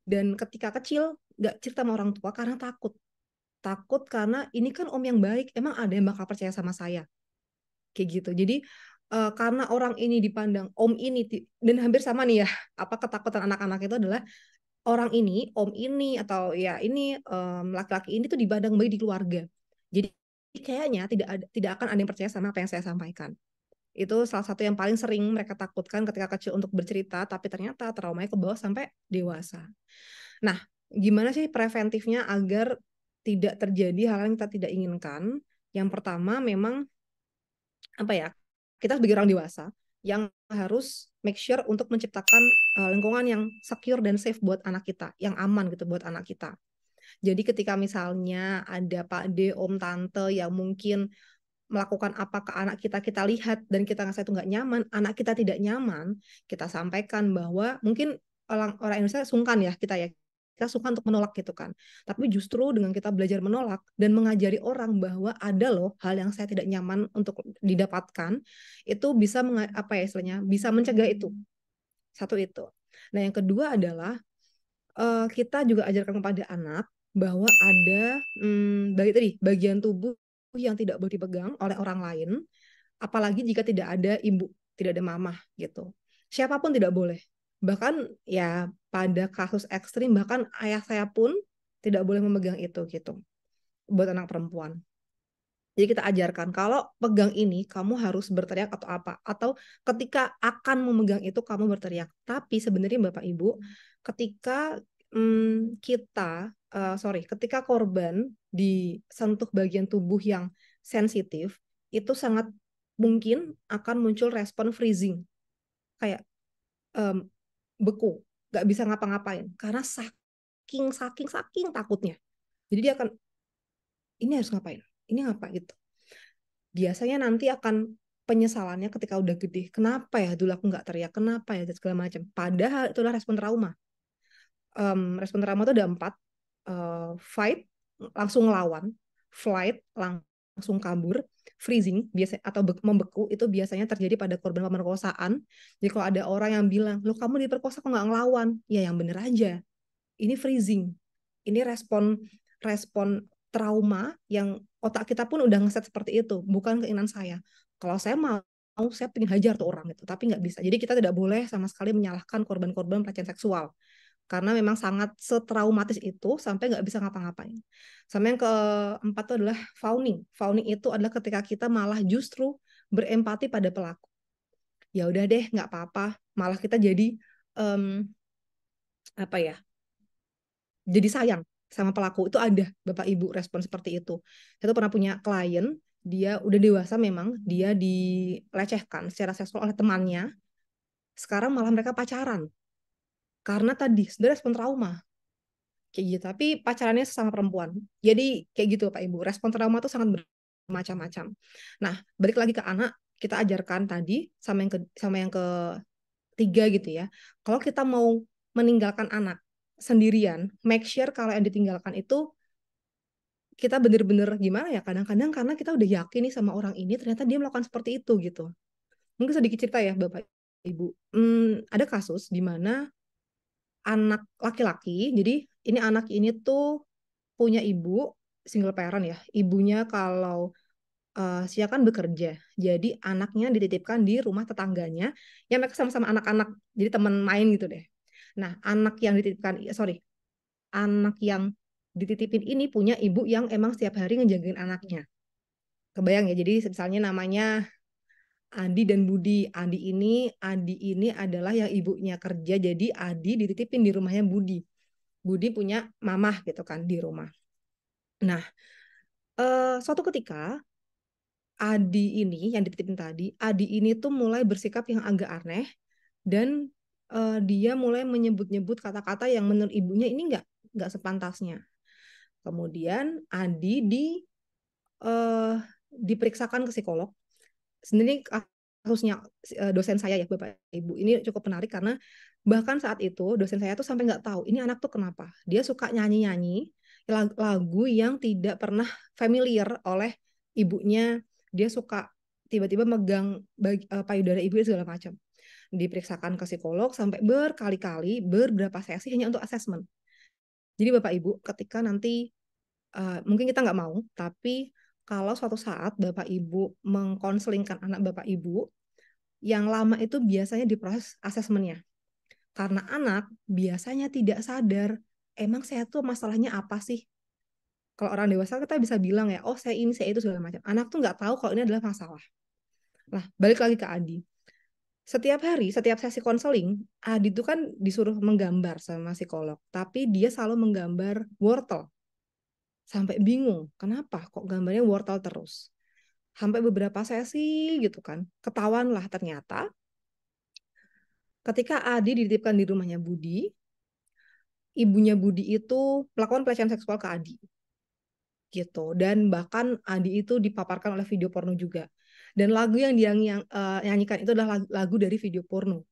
Dan ketika kecil nggak cerita sama orang tua karena takut karena ini kan om yang baik, emang ada yang bakal percaya sama saya kayak gitu. Jadi karena orang ini dipandang om ini dan hampir sama nih ya, apa ketakutan anak-anak itu adalah orang ini, om ini atau ya ini laki-laki ini tuh dipandang baik di keluarga. Jadi kayaknya tidak akan ada yang percaya sama apa yang saya sampaikan. Itu salah satu yang paling sering mereka takutkan ketika kecil untuk bercerita, tapi ternyata traumanya ke bawah sampai dewasa. Nah, gimana sih preventifnya agar tidak terjadi hal yang kita tidak inginkan? Yang pertama memang apa ya? Kita sebagai orang dewasa yang harus make sure untuk menciptakan lingkungan yang secure dan safe buat anak kita, yang aman gitu buat anak kita. Jadi ketika misalnya ada Pak D, Om, Tante yang mungkin melakukan apa ke anak kita, kita lihat dan kita ngerasa itu nggak nyaman, anak kita tidak nyaman, kita sampaikan bahwa mungkin orang Indonesia sungkan ya kita sungkan untuk menolak gitu kan. Tapi justru dengan kita belajar menolak dan mengajari orang bahwa ada loh hal yang saya tidak nyaman untuk didapatkan, itu bisa apa ya istilahnya, bisa mencegah itu. Satu itu. Nah yang kedua adalah kita juga ajarkan kepada anak bahwa ada bagian tubuh yang tidak boleh dipegang oleh orang lain, apalagi jika tidak ada ibu, tidak ada mamah gitu. Siapapun tidak boleh. Bahkan ya pada kasus ekstrim bahkan ayah saya pun tidak boleh memegang itu gitu buat anak perempuan. Jadi kita ajarkan kalau pegang ini kamu harus berteriak atau apa, atau ketika akan memegang itu kamu berteriak. Tapi sebenarnya Bapak Ibu, ketika ketika korban disentuh bagian tubuh yang sensitif, itu sangat mungkin akan muncul respon freezing, kayak beku, nggak bisa ngapa-ngapain karena saking takutnya. Jadi dia akan ini harus ngapain, ini ngapa gitu. Biasanya nanti akan penyesalannya ketika udah gede. Kenapa ya dulu aku nggak teriak? Kenapa ya dan segala macam. Padahal itulah respon trauma. Respon trauma itu ada 4. Fight, langsung ngelawan. Flight, langsung kabur. Freezing, biasa atau membeku, itu biasanya terjadi pada korban pemerkosaan. Jadi kalau ada orang yang bilang, loh kamu diperkosa kok nggak ngelawan? Ya yang bener aja. Ini freezing. Ini respon trauma yang otak kita pun udah ngeset seperti itu, bukan keinginan saya. Kalau saya mau saya pengen hajar tuh orang itu, tapi nggak bisa. Jadi kita tidak boleh sama sekali menyalahkan korban-korban pelecehan seksual. karena memang sangat setraumatis itu sampai nggak bisa ngapa-ngapain. Sama yang keempat itu adalah fawning. Fawning itu adalah ketika kita malah justru berempati pada pelaku. Ya udah deh, nggak apa-apa. Malah kita jadi em, apa ya? Jadi sayang sama pelaku. Itu ada Bapak Ibu respon seperti itu. Saya tuh pernah punya klien, dia udah dewasa memang, dia dilecehkan secara seksual oleh temannya. Sekarang malah mereka pacaran. Karena tadi sebenarnya respon trauma kayak gitu. Tapi pacarannya sesama perempuan. Jadi kayak gitu Pak Ibu. Respon trauma itu sangat bermacam-macam. Nah, balik lagi ke anak, kita ajarkan tadi sama yang ketiga gitu ya. Kalau kita mau meninggalkan anak sendirian, make sure kalau yang ditinggalkan itu kita bener-bener gimana ya, kadang-kadang karena kita udah yakin nih sama orang ini ternyata dia melakukan seperti itu gitu. Mungkin sedikit cerita ya Bapak Ibu. Ada kasus di mana anak laki-laki, jadi ini anak ini tuh punya ibu single parent ya. Ibunya kalau siang kan bekerja, jadi anaknya dititipkan di rumah tetangganya yang mereka sama-sama anak-anak, jadi teman main gitu deh. Nah, anak yang dititipin ini punya ibu yang emang setiap hari ngejagain anaknya. Kebayang ya, jadi misalnya namanya Adi dan Budi. Adi ini adalah yang ibunya kerja, jadi Adi dititipin di rumahnya Budi. Budi punya mamah gitu kan di rumah. Nah, suatu ketika Adi ini yang dititipin tadi, Adi ini tuh mulai bersikap yang agak aneh dan dia mulai menyebut-nyebut kata-kata yang menurut ibunya ini nggak sepantasnya. Kemudian Adi eh, diperiksakan ke psikolog. Sendiri kasusnya dosen saya ya Bapak Ibu ini cukup menarik karena bahkan saat itu dosen saya tuh sampai nggak tahu ini anak tuh kenapa. Dia suka nyanyi-nyanyi lagu yang tidak pernah familiar oleh ibunya. Dia suka tiba-tiba megang payudara ibu segala macam. Diperiksakan ke psikolog sampai berkali-kali beberapa sesi hanya untuk asesmen. Jadi Bapak Ibu ketika nanti mungkin kita nggak mau, tapi kalau suatu saat Bapak Ibu mengkonselingkan anak Bapak Ibu, yang lama itu biasanya di proses asesmennya. Karena anak biasanya tidak sadar, emang saya tuh masalahnya apa sih? Kalau orang dewasa kita bisa bilang ya, oh saya ini, saya itu, segala macam. Anak tuh nggak tahu kalau ini adalah masalah. Nah, balik lagi ke Adi. Setiap hari, setiap sesi konseling, Adi itu kan disuruh menggambar sama psikolog, tapi dia selalu menggambar wortel. Sampai bingung, kenapa kok gambarnya wortel terus? Sampai beberapa sesi gitu kan, ketahuan lah ternyata ketika Adi dititipkan di rumahnya Budi, ibunya Budi itu melakukan pelecehan seksual ke Adi gitu, dan bahkan Adi itu dipaparkan oleh video porno juga, dan lagu yang dia nyanyikan itu adalah lagu dari video porno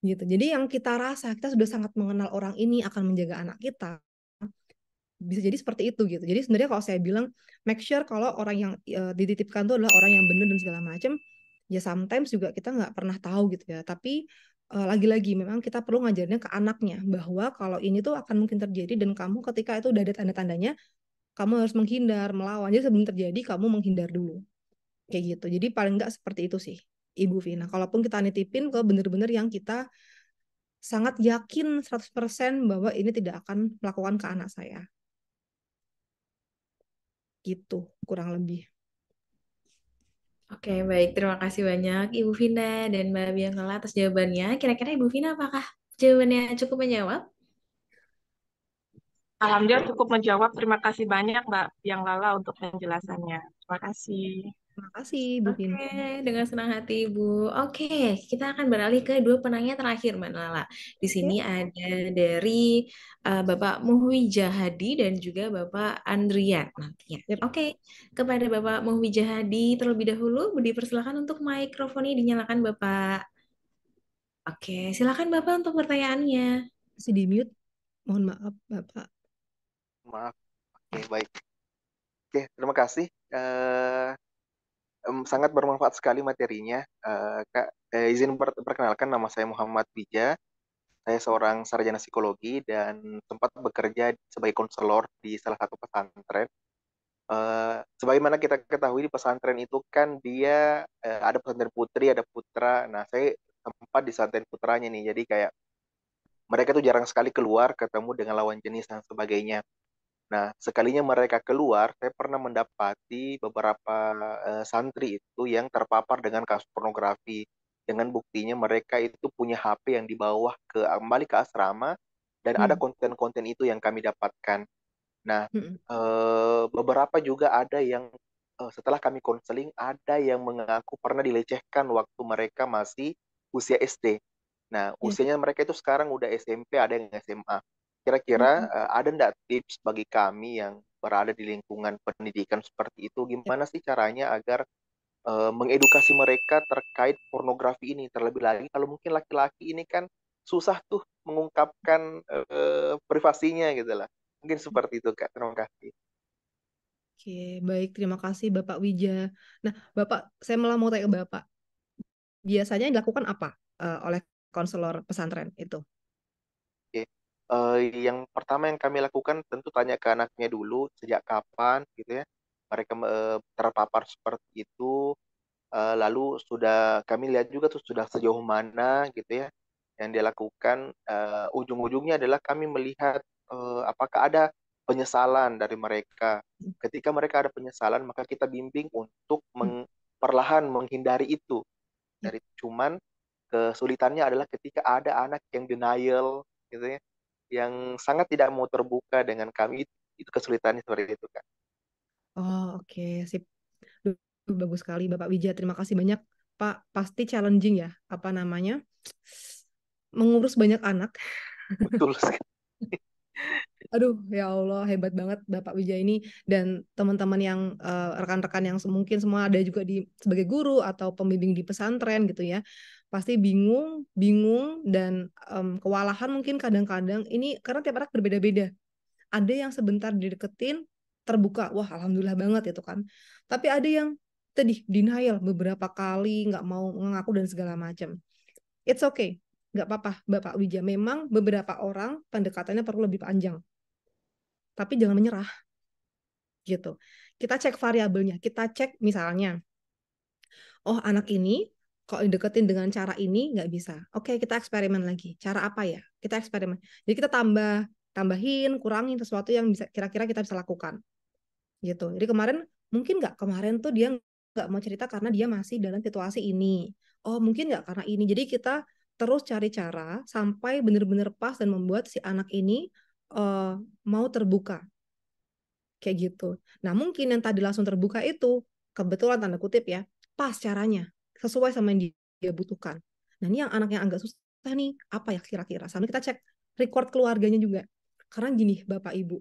gitu. Jadi yang kita rasa kita sudah sangat mengenal orang ini akan menjaga anak kita, bisa jadi seperti itu gitu. Jadi sebenarnya kalau saya bilang make sure kalau orang yang dititipkan itu adalah orang yang benar dan segala macam, ya sometimes juga kita nggak pernah tahu gitu ya. Tapi lagi-lagi memang kita perlu ngajarinnya ke anaknya bahwa kalau ini tuh akan mungkin terjadi dan kamu ketika itu udah ada tanda-tandanya kamu harus menghindar, melawan. Jadi sebelum terjadi kamu menghindar dulu. Kayak gitu. Jadi paling nggak seperti itu sih Ibu Vina. Kalaupun kita nitipin ke bener-bener yang kita sangat yakin 100% bahwa ini tidak akan melakukan ke anak saya. Gitu kurang lebih. Oke, baik. Terima kasih banyak Ibu Vina dan Mbak Bianca atas jawabannya. Kira-kira Ibu Vina apakah jawabannya cukup menjawab? Alhamdulillah cukup menjawab. Terima kasih banyak Mbak Yang Lala untuk penjelasannya. Terima kasih. Terima kasih Bu Oke, Vina. dengan senang hati Ibu. Oke, kita akan beralih ke dua penanya terakhir Mbak Nala. Di sini Oke. ada dari Bapak Muhwijahadi dan juga Bapak Andrian nantinya. Yep. Oke, kepada Bapak Muhwijahadi terlebih dahulu, dipersilakan untuk mikrofonnya dinyalakan Bapak. Oke, silakan Bapak untuk pertanyaannya. Masih di mute. Mohon maaf Bapak. Maaf. Oke, baik. Oke, terima kasih. Sangat bermanfaat sekali materinya. Kak, izin perkenalkan, nama saya Muhammad Bija. Saya seorang sarjana psikologi dan sempat bekerja sebagai konselor di salah satu pesantren. Sebagaimana kita ketahui di pesantren itu kan dia ada pesantren putri, ada putra. Nah, saya sempat di pesantren putranya nih. Jadi kayak mereka tuh jarang sekali keluar ketemu dengan lawan jenis dan sebagainya. Nah, sekalinya mereka keluar, saya pernah mendapati beberapa santri itu yang terpapar dengan kasus pornografi. Dengan buktinya mereka itu punya HP yang dibawa kembali ke asrama dan ada Hmm. konten-konten itu yang kami dapatkan. Nah, Hmm. beberapa juga ada yang setelah kami konseling, ada yang mengaku pernah dilecehkan waktu mereka masih usia SD. Nah, Ya. usianya mereka itu sekarang udah SMP, ada yang SMA. Kira-kira Hmm. ada nggak tips bagi kami yang berada di lingkungan pendidikan seperti itu, Ya. gimana sih caranya agar mengedukasi mereka terkait pornografi ini? Terlebih lagi kalau mungkin laki-laki ini kan susah tuh mengungkapkan privasinya gitu lah. Mungkin seperti itu, Kak. Terima kasih. Oke, baik. Terima kasih Bapak Wija. Nah, Bapak, saya malah mau tanya ke Bapak. Biasanya yang dilakukan apa oleh konselor pesantren itu? Oke. Yang pertama yang kami lakukan tentu tanya ke anaknya dulu sejak kapan gitu ya mereka terpapar seperti itu. Lalu sudah kami lihat juga tuh sudah sejauh mana gitu ya yang dia lakukan. Ujung-ujungnya adalah kami melihat apakah ada penyesalan dari mereka. Ketika mereka ada penyesalan, maka kita bimbing untuk Hmm. perlahan menghindari itu. Ya. Dari cuman kesulitannya adalah ketika ada anak yang denial gitu ya, yang sangat tidak mau terbuka dengan kami, itu kesulitannya seperti itu, Kak. Oh, oke, sip. Duh, bagus sekali Bapak Wija. Terima kasih banyak, Pak. Pasti challenging ya, apa namanya? Mengurus banyak anak. Betul sekali. Aduh, ya Allah, hebat banget Bapak Wijaya ini dan teman-teman yang rekan-rekan yang mungkin semua ada juga di sebagai guru atau pembimbing di pesantren gitu ya. Pasti bingung, bingung dan kewalahan mungkin kadang-kadang ini karena tiap anak berbeda-beda. Ada yang sebentar dideketin terbuka, wah alhamdulillah banget itu kan. Tapi ada yang tadi denial beberapa kali, nggak mau mengaku dan segala macam. It's okay, nggak apa-apa Bapak Wijaya. Memang beberapa orang pendekatannya perlu lebih panjang tapi jangan menyerah gitu. Kita cek variabelnya, kita cek misalnya, oh anak ini kok dideketin dengan cara ini nggak bisa. Oke, kita eksperimen lagi. Cara apa ya? Kita eksperimen. Jadi kita tambahin, kurangin sesuatu yang bisa kira-kira kita bisa lakukan gitu. Jadi kemarin mungkin nggak kemarin tuh dia nggak mau cerita karena dia masih dalam situasi ini. Oh mungkin nggak karena ini. Jadi kita terus cari cara sampai benar-benar pas dan membuat si anak ini mau terbuka kayak gitu. Nah, mungkin yang tadi langsung terbuka itu kebetulan tanda kutip ya, pas caranya, sesuai sama yang dia butuhkan. Nah, ini yang anak yang agak susah nih, apa ya kira-kira? Sambil kita cek record keluarganya juga. Karena gini, Bapak Ibu,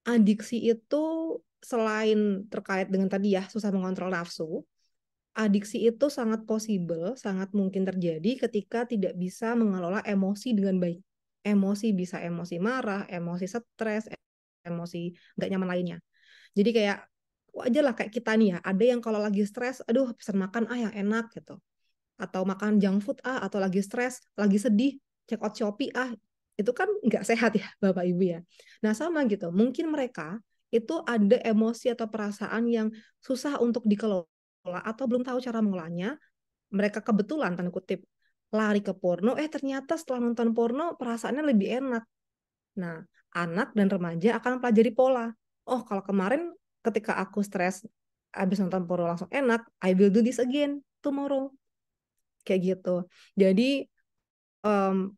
adiksi itu selain terkait dengan tadi ya, susah mengontrol nafsu, adiksi itu sangat possible, sangat mungkin terjadi ketika tidak bisa mengelola emosi dengan baik. Emosi bisa emosi marah, emosi stres, emosi nggak nyaman lainnya. Jadi kayak wajar lah kayak kita nih ya, ada yang kalau lagi stres, aduh pesan makan yang enak gitu. Atau makan junk food atau lagi stres, lagi sedih, check out Shopee itu kan nggak sehat ya Bapak Ibu ya. Nah sama gitu, mungkin mereka itu ada emosi atau perasaan yang susah untuk dikelola atau belum tahu cara mengolahnya. Mereka kebetulan tanda kutip lari ke porno, ternyata setelah nonton porno perasaannya lebih enak. Nah, anak dan remaja akan pelajari pola. Oh, kalau kemarin ketika aku stres habis nonton porno langsung enak, I will do this again tomorrow. Kayak gitu. Jadi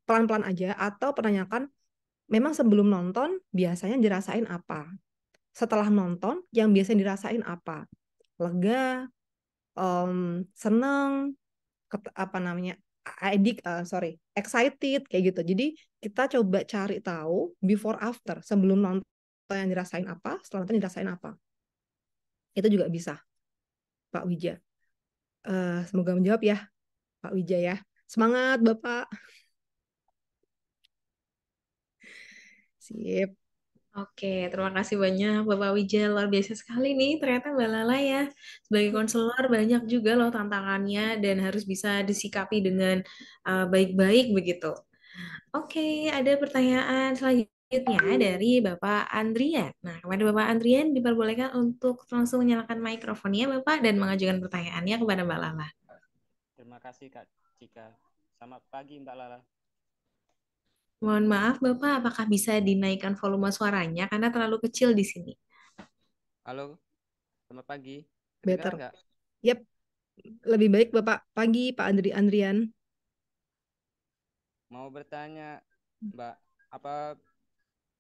pelan-pelan aja atau penanyakan memang sebelum nonton biasanya dirasain apa? Setelah nonton yang biasanya dirasain apa? Lega, seneng, apa namanya? Excited kayak gitu. Jadi kita coba cari tahu before after sebelum nonton yang dirasain apa, setelah nonton dirasain apa. Itu juga bisa, Pak Wija. Semoga menjawab ya, Pak Wija ya. Semangat, Bapak. Sip. Oke, terima kasih banyak Bapak Wijaya. Luar biasa sekali nih. Ternyata Mbak Lala ya, sebagai konselor banyak juga loh tantangannya dan harus bisa disikapi dengan baik-baik begitu. Oke, ada pertanyaan selanjutnya dari Bapak Andrian. Nah, kepada Bapak Andrian diperbolehkan untuk langsung menyalakan mikrofonnya Bapak dan mengajukan pertanyaannya kepada Mbak Lala. Terima kasih Kak Cika. Selamat pagi Mbak Lala. Mohon maaf, Bapak, apakah bisa dinaikkan volume suaranya karena terlalu kecil di sini? Halo, selamat pagi. Kedengaran Better. nggak? Yap, lebih baik Bapak pagi, Pak Andrian. Mau bertanya, Mbak, apa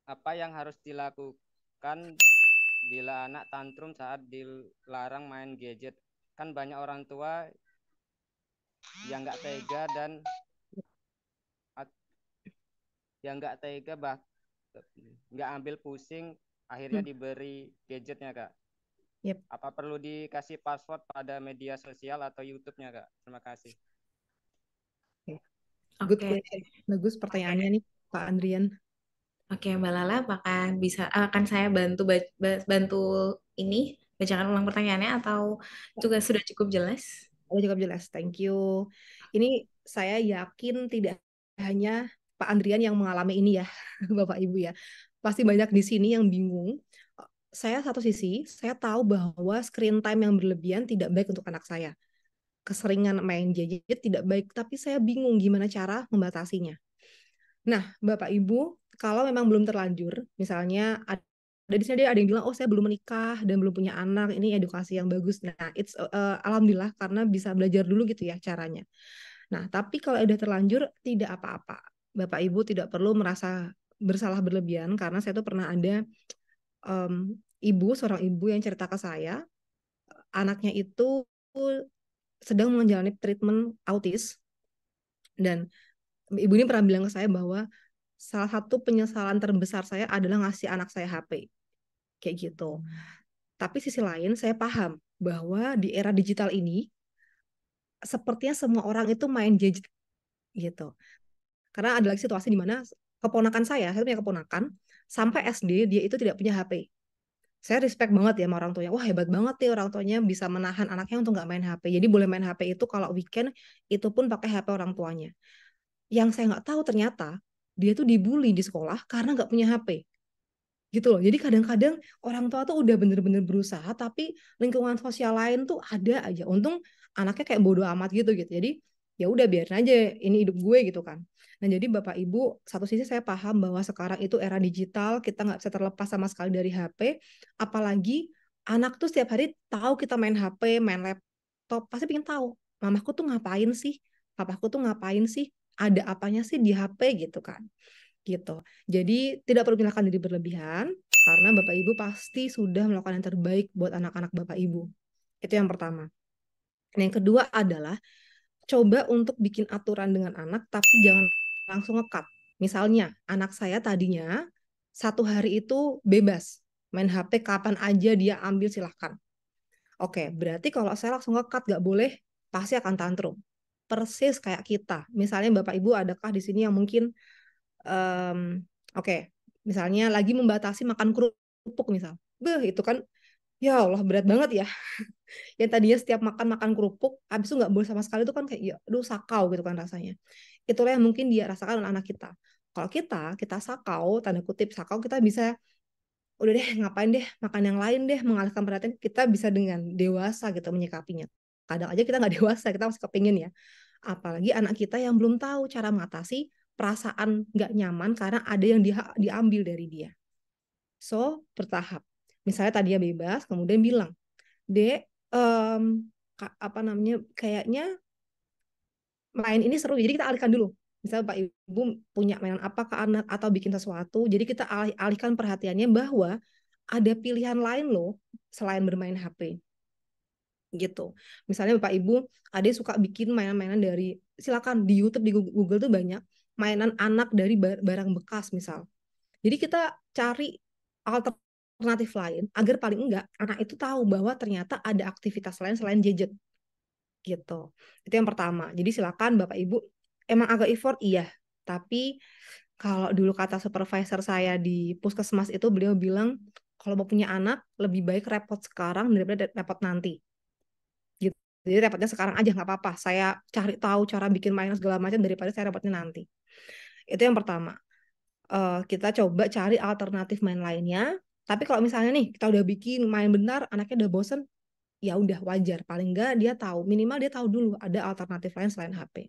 apa yang harus dilakukan bila anak tantrum saat dilarang main gadget? Kan banyak orang tua yang nggak tega dan yang nggak tega nggak ambil pusing, akhirnya Hmm, diberi gadgetnya, Kak. yap. Apa perlu dikasih password pada media sosial atau YouTube-nya, Kak? Terima kasih. Oke. Good Oke, question. Bagus pertanyaannya nih, Pak Andrian. oke, Mbak Lala, apakah bisa akan saya bantu bantu ini bacakan ulang pertanyaannya atau juga sudah cukup jelas? Udah cukup jelas, thank you. Ini saya yakin tidak hanya Pak Andrian yang mengalami ini ya, Bapak Ibu ya. Pasti banyak di sini yang bingung. Saya satu sisi, saya tahu bahwa screen time yang berlebihan tidak baik untuk anak saya. Keseringan main gadget tidak baik, tapi saya bingung gimana cara membatasinya. Nah, Bapak Ibu, kalau memang belum terlanjur, misalnya ada di sini ada yang bilang, oh saya belum menikah dan belum punya anak, ini edukasi yang bagus. Nah, alhamdulillah karena bisa belajar dulu gitu ya caranya. Nah, tapi kalau udah terlanjur tidak apa-apa. Bapak Ibu tidak perlu merasa bersalah berlebihan karena saya tuh pernah ada seorang ibu yang cerita ke saya, anaknya itu sedang menjalani treatment autis dan ibu ini pernah bilang ke saya bahwa salah satu penyesalan terbesar saya adalah ngasih anak saya HP kayak gitu. Tapi sisi lain saya paham bahwa di era digital ini sepertinya semua orang itu main gadget gitu. Karena ada lagi situasi di mana keponakan saya punya keponakan sampai SD dia itu tidak punya HP. Saya respect banget ya sama orang tuanya. Wah hebat banget ya orang tuanya bisa menahan anaknya untuk nggak main HP. Jadi boleh main HP itu kalau weekend itu pun pakai HP orang tuanya. Yang saya nggak tahu ternyata dia tuh dibully di sekolah karena nggak punya HP gitu loh. Jadi kadang-kadang orang tua tuh udah bener-bener berusaha tapi lingkungan sosial lain tuh ada aja. Untung anaknya kayak bodoh amat gitu gitu. Jadi ya udah biarin aja ini hidup gue gitu kan. Nah jadi Bapak Ibu satu sisi saya paham bahwa sekarang itu era digital kita nggak bisa terlepas sama sekali dari HP. Apalagi anak tuh setiap hari tahu kita main HP, main laptop pasti pengen tahu mamaku tuh ngapain sih, papaku tuh ngapain sih, ada apanya sih di HP gitu kan gitu. Jadi tidak perlu menyalahkan diri berlebihan karena Bapak Ibu pasti sudah melakukan yang terbaik buat anak-anak Bapak Ibu. Itu yang pertama. Nah, yang kedua adalah coba untuk bikin aturan dengan anak tapi jangan langsung ngekat. Misalnya, anak saya tadinya satu hari itu bebas main HP kapan aja dia ambil silahkan. Oke, berarti kalau saya langsung ngekat nggak boleh, pasti akan tantrum. Persis kayak kita. Misalnya Bapak Ibu adakah di sini yang mungkin oke, misalnya lagi membatasi makan kerupuk misal. Itu kan ya Allah berat banget ya. Yang tadinya setiap makan makan kerupuk, habis itu nggak boleh sama sekali itu kan kayak ya, aduh sakau gitu kan rasanya. Itulah yang mungkin dia rasakan oleh anak kita. Kalau kita sakau, tanda kutip sakau, kita bisa udah deh ngapain deh makan yang lain deh mengalihkan perhatian kita bisa dengan dewasa gitu menyikapinya. Kadang aja kita nggak dewasa, kita masih kepingin ya. Apalagi anak kita yang belum tahu cara mengatasi perasaan nggak nyaman karena ada yang diambil dari dia. So, bertahap. Misalnya tadi dia bebas, kemudian bilang, Dek, apa namanya, kayaknya main ini seru, jadi kita alihkan dulu. Misalnya Pak Ibu punya mainan apa ke anak atau bikin sesuatu, jadi kita alihkan perhatiannya bahwa ada pilihan lain loh selain bermain HP gitu. Misalnya Bapak Ibu ada yang suka bikin mainan-mainan dari silakan di YouTube di Google tuh banyak mainan anak dari barang bekas misal. Jadi kita cari alternatif lain agar paling enggak anak itu tahu bahwa ternyata ada aktivitas lain selain gadget gitu. Itu yang pertama. Jadi silakan Bapak Ibu emang agak effort iya, tapi kalau dulu kata supervisor saya di puskesmas itu beliau bilang kalau mau punya anak lebih baik repot sekarang daripada repot nanti. Gitu. Jadi repotnya sekarang aja nggak apa-apa. Saya cari tahu cara bikin mainan segala macam daripada saya repotnya nanti. Itu yang pertama. Kita coba cari alternatif main lainnya. Tapi kalau misalnya nih kita udah bikin main benar, anaknya udah bosen, ya udah wajar. Paling nggak dia tahu, minimal dia tahu dulu ada alternatif lain selain HP.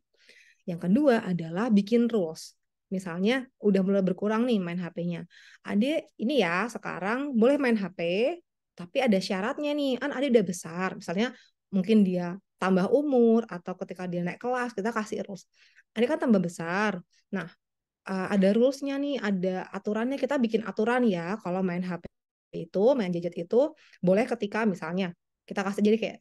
Yang kedua adalah bikin rules. Misalnya udah mulai berkurang nih main HP-nya. Adik ini ya sekarang boleh main HP, tapi ada syaratnya nih. Kan adik udah besar. Misalnya mungkin dia tambah umur atau ketika dia naik kelas kita kasih rules. Adik kan tambah besar. Nah, ada rules-nya nih, ada aturannya. Kita bikin aturan ya kalau main HP itu, main gadget itu boleh ketika misalnya kita kasih jadi kayak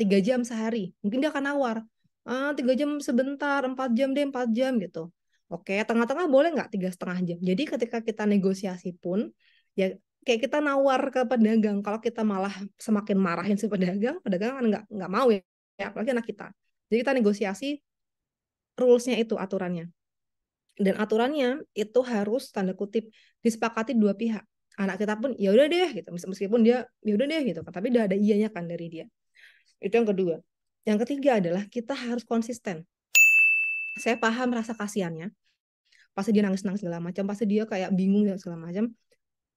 3 jam sehari. Mungkin dia akan nawar. 3 jam sebentar, 4 jam deh, 4 jam gitu. Oke, tengah-tengah boleh nggak 3,5 jam? Jadi ketika kita negosiasi pun, ya kayak kita nawar ke pedagang. Kalau kita malah semakin marahin si pedagang, pedagang kan nggak mau ya, apalagi anak kita. Jadi kita negosiasi rules-nya itu, aturannya. Dan aturannya itu harus tanda kutip disepakati dua pihak. Anak kita pun ya udah deh gitu, meskipun dia ya udah deh gitu kan, tapi udah ada iyanya kan dari dia. Itu yang kedua. Yang ketiga adalah kita harus konsisten. Saya paham rasa kasihannya, pasti dia nangis-nangis segala macam, pasti dia kayak bingung dan segala macam.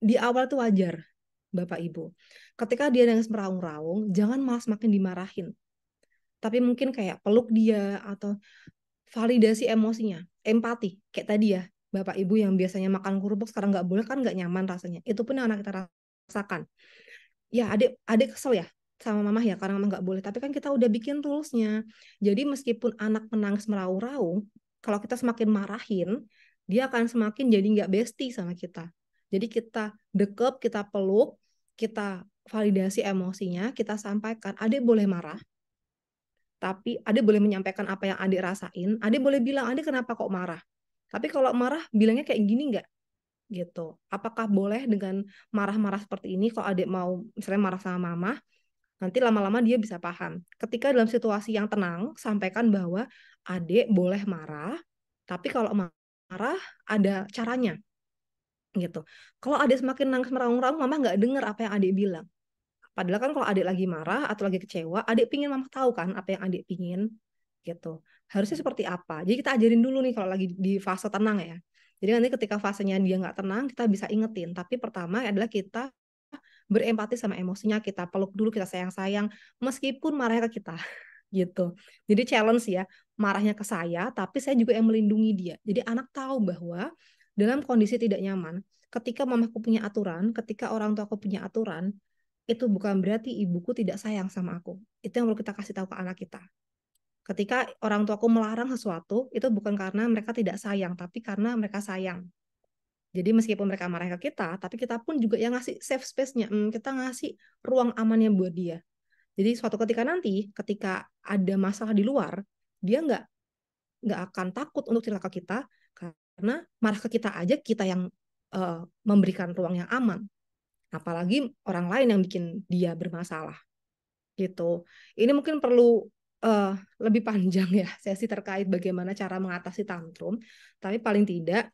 Di awal tuh wajar, Bapak Ibu. Ketika dia nangis meraung-raung, jangan malah semakin dimarahin. Tapi mungkin kayak peluk dia atau validasi emosinya, empati. Kayak tadi ya, Bapak Ibu yang biasanya makan kerupuk sekarang nggak boleh kan nggak nyaman rasanya. Itu pun yang anak kita rasakan. Ya adik kesel ya sama mama ya karena mama nggak boleh. Tapi kan kita udah bikin rules-nya. Jadi meskipun anak menangis meraung-raung, kalau kita semakin marahin, dia akan semakin jadi nggak bestie sama kita. Jadi kita dekep, kita peluk, kita validasi emosinya, kita sampaikan, adik boleh marah, tapi adik boleh menyampaikan apa yang adik rasain. Adik boleh bilang, adik kenapa kok marah? Tapi kalau marah, bilangnya kayak gini nggak? Gitu. Apakah boleh dengan marah-marah seperti ini? Kalau adik mau misalnya marah sama mama, nanti lama-lama dia bisa paham. Ketika dalam situasi yang tenang, sampaikan bahwa adik boleh marah, tapi kalau marah ada caranya. Gitu. Kalau adik semakin nangis meraung-raung, mama nggak dengar apa yang adik bilang. Padahal kan kalau adik lagi marah atau lagi kecewa, adik pingin mama tahu kan apa yang adik pingin gitu. Harusnya seperti apa. Jadi kita ajarin dulu nih kalau lagi di fase tenang ya. Jadi nanti ketika fasenya dia nggak tenang, kita bisa ingetin. Tapi pertama adalah kita berempati sama emosinya, kita peluk dulu, kita sayang-sayang, meskipun marahnya ke kita gitu. Jadi challenge ya, marahnya ke saya, tapi saya juga yang melindungi dia. Jadi anak tahu bahwa dalam kondisi tidak nyaman, ketika mamaku punya aturan, ketika orang tua aku punya aturan, itu bukan berarti ibuku tidak sayang sama aku. Itu yang perlu kita kasih tahu ke anak kita. Ketika orang tuaku melarang sesuatu, itu bukan karena mereka tidak sayang, tapi karena mereka sayang. Jadi meskipun mereka marah ke kita, tapi kita pun juga yang ngasih safe space-nya. Kita ngasih ruang amannya buat dia. Jadi suatu ketika nanti, ketika ada masalah di luar, dia nggak akan takut untuk cerita ke kita, karena marah ke kita aja, kita yang memberikan ruang yang aman. Apalagi orang lain yang bikin dia bermasalah gitu. Ini mungkin perlu lebih panjang ya sesi terkait bagaimana cara mengatasi tantrum, tapi paling tidak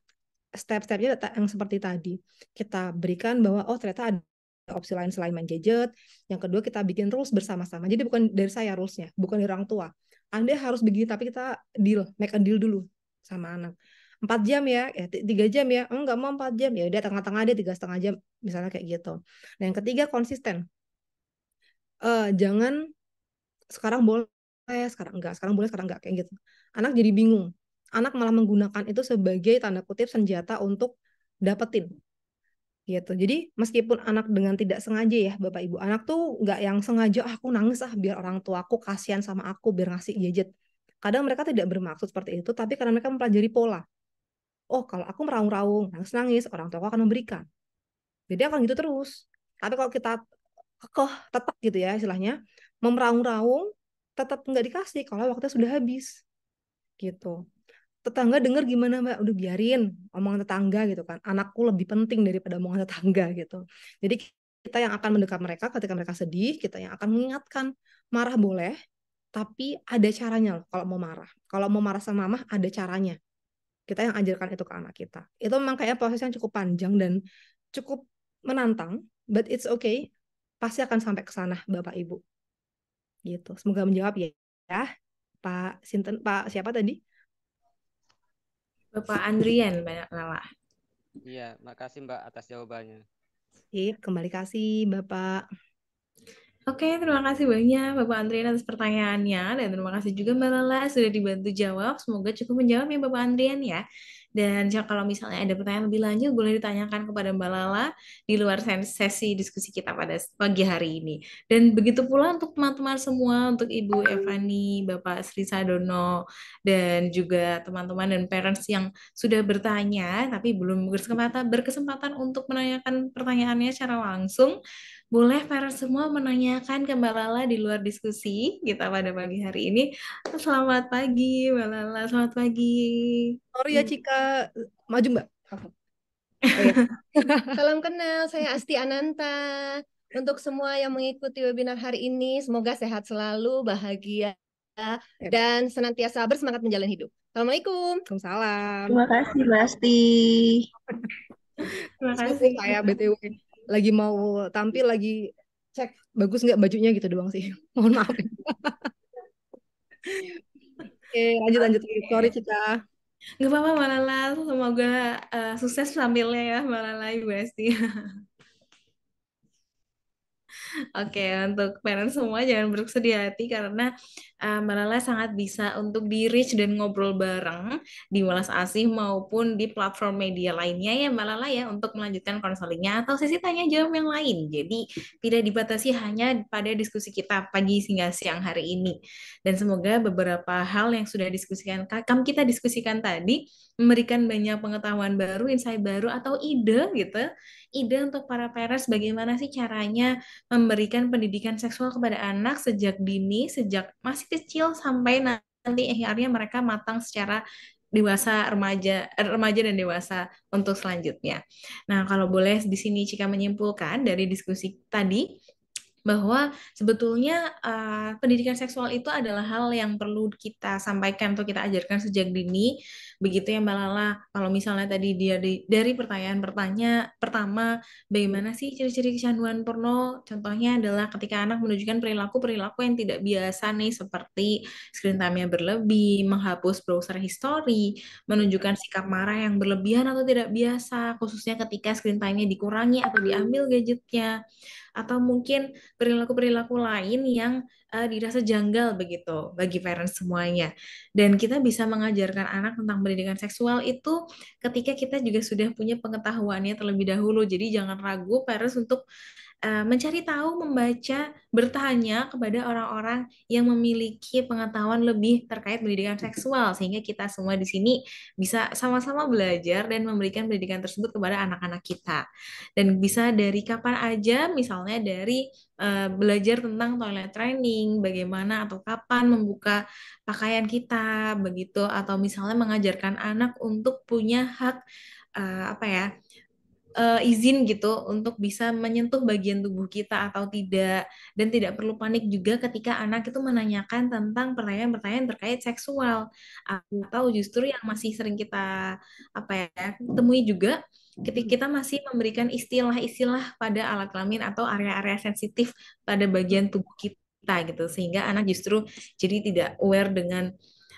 step-stepnya yang seperti tadi kita berikan bahwa oh ternyata ada opsi lain selain main gadget. Yang kedua kita bikin rules bersama-sama. Jadi bukan dari saya rulesnya, bukan dari orang tua. Anda harus begini, tapi kita make a deal dulu sama anak. 4 jam ya, 3 jam ya, enggak mau 4 jam, ya udah tengah-tengah dia 3,5 jam, misalnya kayak gitu. Nah yang ketiga konsisten, jangan sekarang boleh, sekarang boleh, sekarang enggak, kayak gitu. Anak jadi bingung, anak malah menggunakan itu sebagai tanda kutip senjata untuk dapetin, gitu. Jadi meskipun anak dengan tidak sengaja ya Bapak Ibu, anak tuh nggak yang sengaja aku nangis biar orang tua aku kasihan sama aku biar ngasih gadget. Kadang mereka tidak bermaksud seperti itu, tapi karena mereka mempelajari pola. Oh, kalau aku meraung-raung, nangis-nangis, orang tua aku akan memberikan. Jadi akan gitu terus. Tapi kalau kita kekeh, tetap gitu ya istilahnya, memeraung-raung, tetap nggak dikasih kalau waktunya sudah habis. Gitu. Tetangga dengar gimana Mbak? Udah biarin omongan tetangga gitu kan. Anakku lebih penting daripada omongan tetangga gitu. Jadi kita yang akan mendekat mereka ketika mereka sedih, kita yang akan mengingatkan. Marah boleh, tapi ada caranya loh kalau mau marah. Kalau mau marah sama mama, ada caranya. Kita yang ajarkan itu ke anak kita. Itu memang kayak proses yang cukup panjang dan cukup menantang, but it's okay. Pasti akan sampai ke sana, Bapak Ibu. Gitu. Semoga menjawab ya. Pak Sinten, Pak siapa tadi? Bapak Andrian, Mbak Lala. Iya, makasih Mbak atas jawabannya. Iya, kembali kasih Bapak. Oke, terima kasih banyak Bapak Andrian atas pertanyaannya dan terima kasih juga Mbak Lala sudah dibantu jawab. Semoga cukup menjawab ya Bapak Andrian ya. Dan kalau misalnya ada pertanyaan lebih lanjut, boleh ditanyakan kepada Mbak Lala di luar sesi diskusi kita pada pagi hari ini. Dan begitu pula untuk teman-teman semua, untuk Ibu Evani, Bapak Sri Sadono, dan juga teman-teman dan parents yang sudah bertanya, tapi belum berkesempatan untuk menanyakan pertanyaannya secara langsung. Boleh parents semua menanyakan ke Mbak Lala di luar diskusi kita pada pagi hari ini. Selamat pagi, Mbak Lala. Selamat pagi. Sorry ya Cika, maju Mbak. Oh ya. Salam kenal, saya Asti Ananta. Untuk semua yang mengikuti webinar hari ini, semoga sehat selalu, bahagia, dan senantiasa bersemangat menjalani hidup. Assalamualaikum. Waalaikumsalam. Terima kasih, Mbak Asti. Terima Subuh kasih. saya BTW lagi mau tampil, lagi cek bagus nggak bajunya gitu doang sih. Mohon maaf. Oke, lanjut. Sorry Cika. Nggak apa-apa Mbak Lala, semoga sukses tampilnya ya Mbak Lala, Ibu Esti. Oke, untuk parents semua jangan bersedih hati karena Mbak Lala sangat bisa untuk di-reach dan ngobrol bareng di Welas Asih maupun di platform media lainnya ya Mbak Lala ya untuk melanjutkan konselingnya atau sesi tanya jawab yang lain. Jadi tidak dibatasi hanya pada diskusi kita pagi hingga siang hari ini. Dan semoga beberapa hal yang sudah kita diskusikan tadi memberikan banyak pengetahuan baru, insight baru atau ide gitu. Ide untuk para parents bagaimana sih caranya memberikan pendidikan seksual kepada anak sejak dini, sejak masih kecil sampai nanti akhirnya mereka matang secara dewasa, remaja dan dewasa untuk selanjutnya. Nah, kalau boleh di sini Cika menyimpulkan dari diskusi tadi bahwa sebetulnya pendidikan seksual itu adalah hal yang perlu kita sampaikan atau kita ajarkan sejak dini. Begitu ya Mbak Lala. Kalau misalnya tadi dia dari pertanyaan pertama, bagaimana sih ciri-ciri kecanduan porno? Contohnya adalah ketika anak menunjukkan perilaku-perilaku yang tidak biasa nih, seperti screen time-nya berlebih, menghapus browser history, menunjukkan sikap marah yang berlebihan atau tidak biasa, khususnya ketika screen time-nya dikurangi atau diambil gadgetnya, atau mungkin perilaku-perilaku lain yang dirasa janggal begitu bagi parents semuanya. Dan kita bisa mengajarkan anak tentang pendidikan seksual itu ketika kita juga sudah punya pengetahuannya terlebih dahulu. Jadi jangan ragu parents untuk mencari tahu, membaca, bertanya kepada orang-orang yang memiliki pengetahuan lebih terkait pendidikan seksual, sehingga kita semua di sini bisa sama-sama belajar dan memberikan pendidikan tersebut kepada anak-anak kita. Dan bisa dari kapan aja, misalnya dari belajar tentang toilet training, bagaimana atau kapan membuka pakaian kita, begitu, atau misalnya mengajarkan anak untuk punya hak apa ya, izin gitu untuk bisa menyentuh bagian tubuh kita atau tidak, dan tidak perlu panik juga ketika anak itu menanyakan tentang pertanyaan-pertanyaan terkait seksual, atau justru yang masih sering kita apa ya temui juga ketika kita masih memberikan istilah-istilah pada alat kelamin atau area-area sensitif pada bagian tubuh kita gitu, sehingga anak justru jadi tidak aware dengan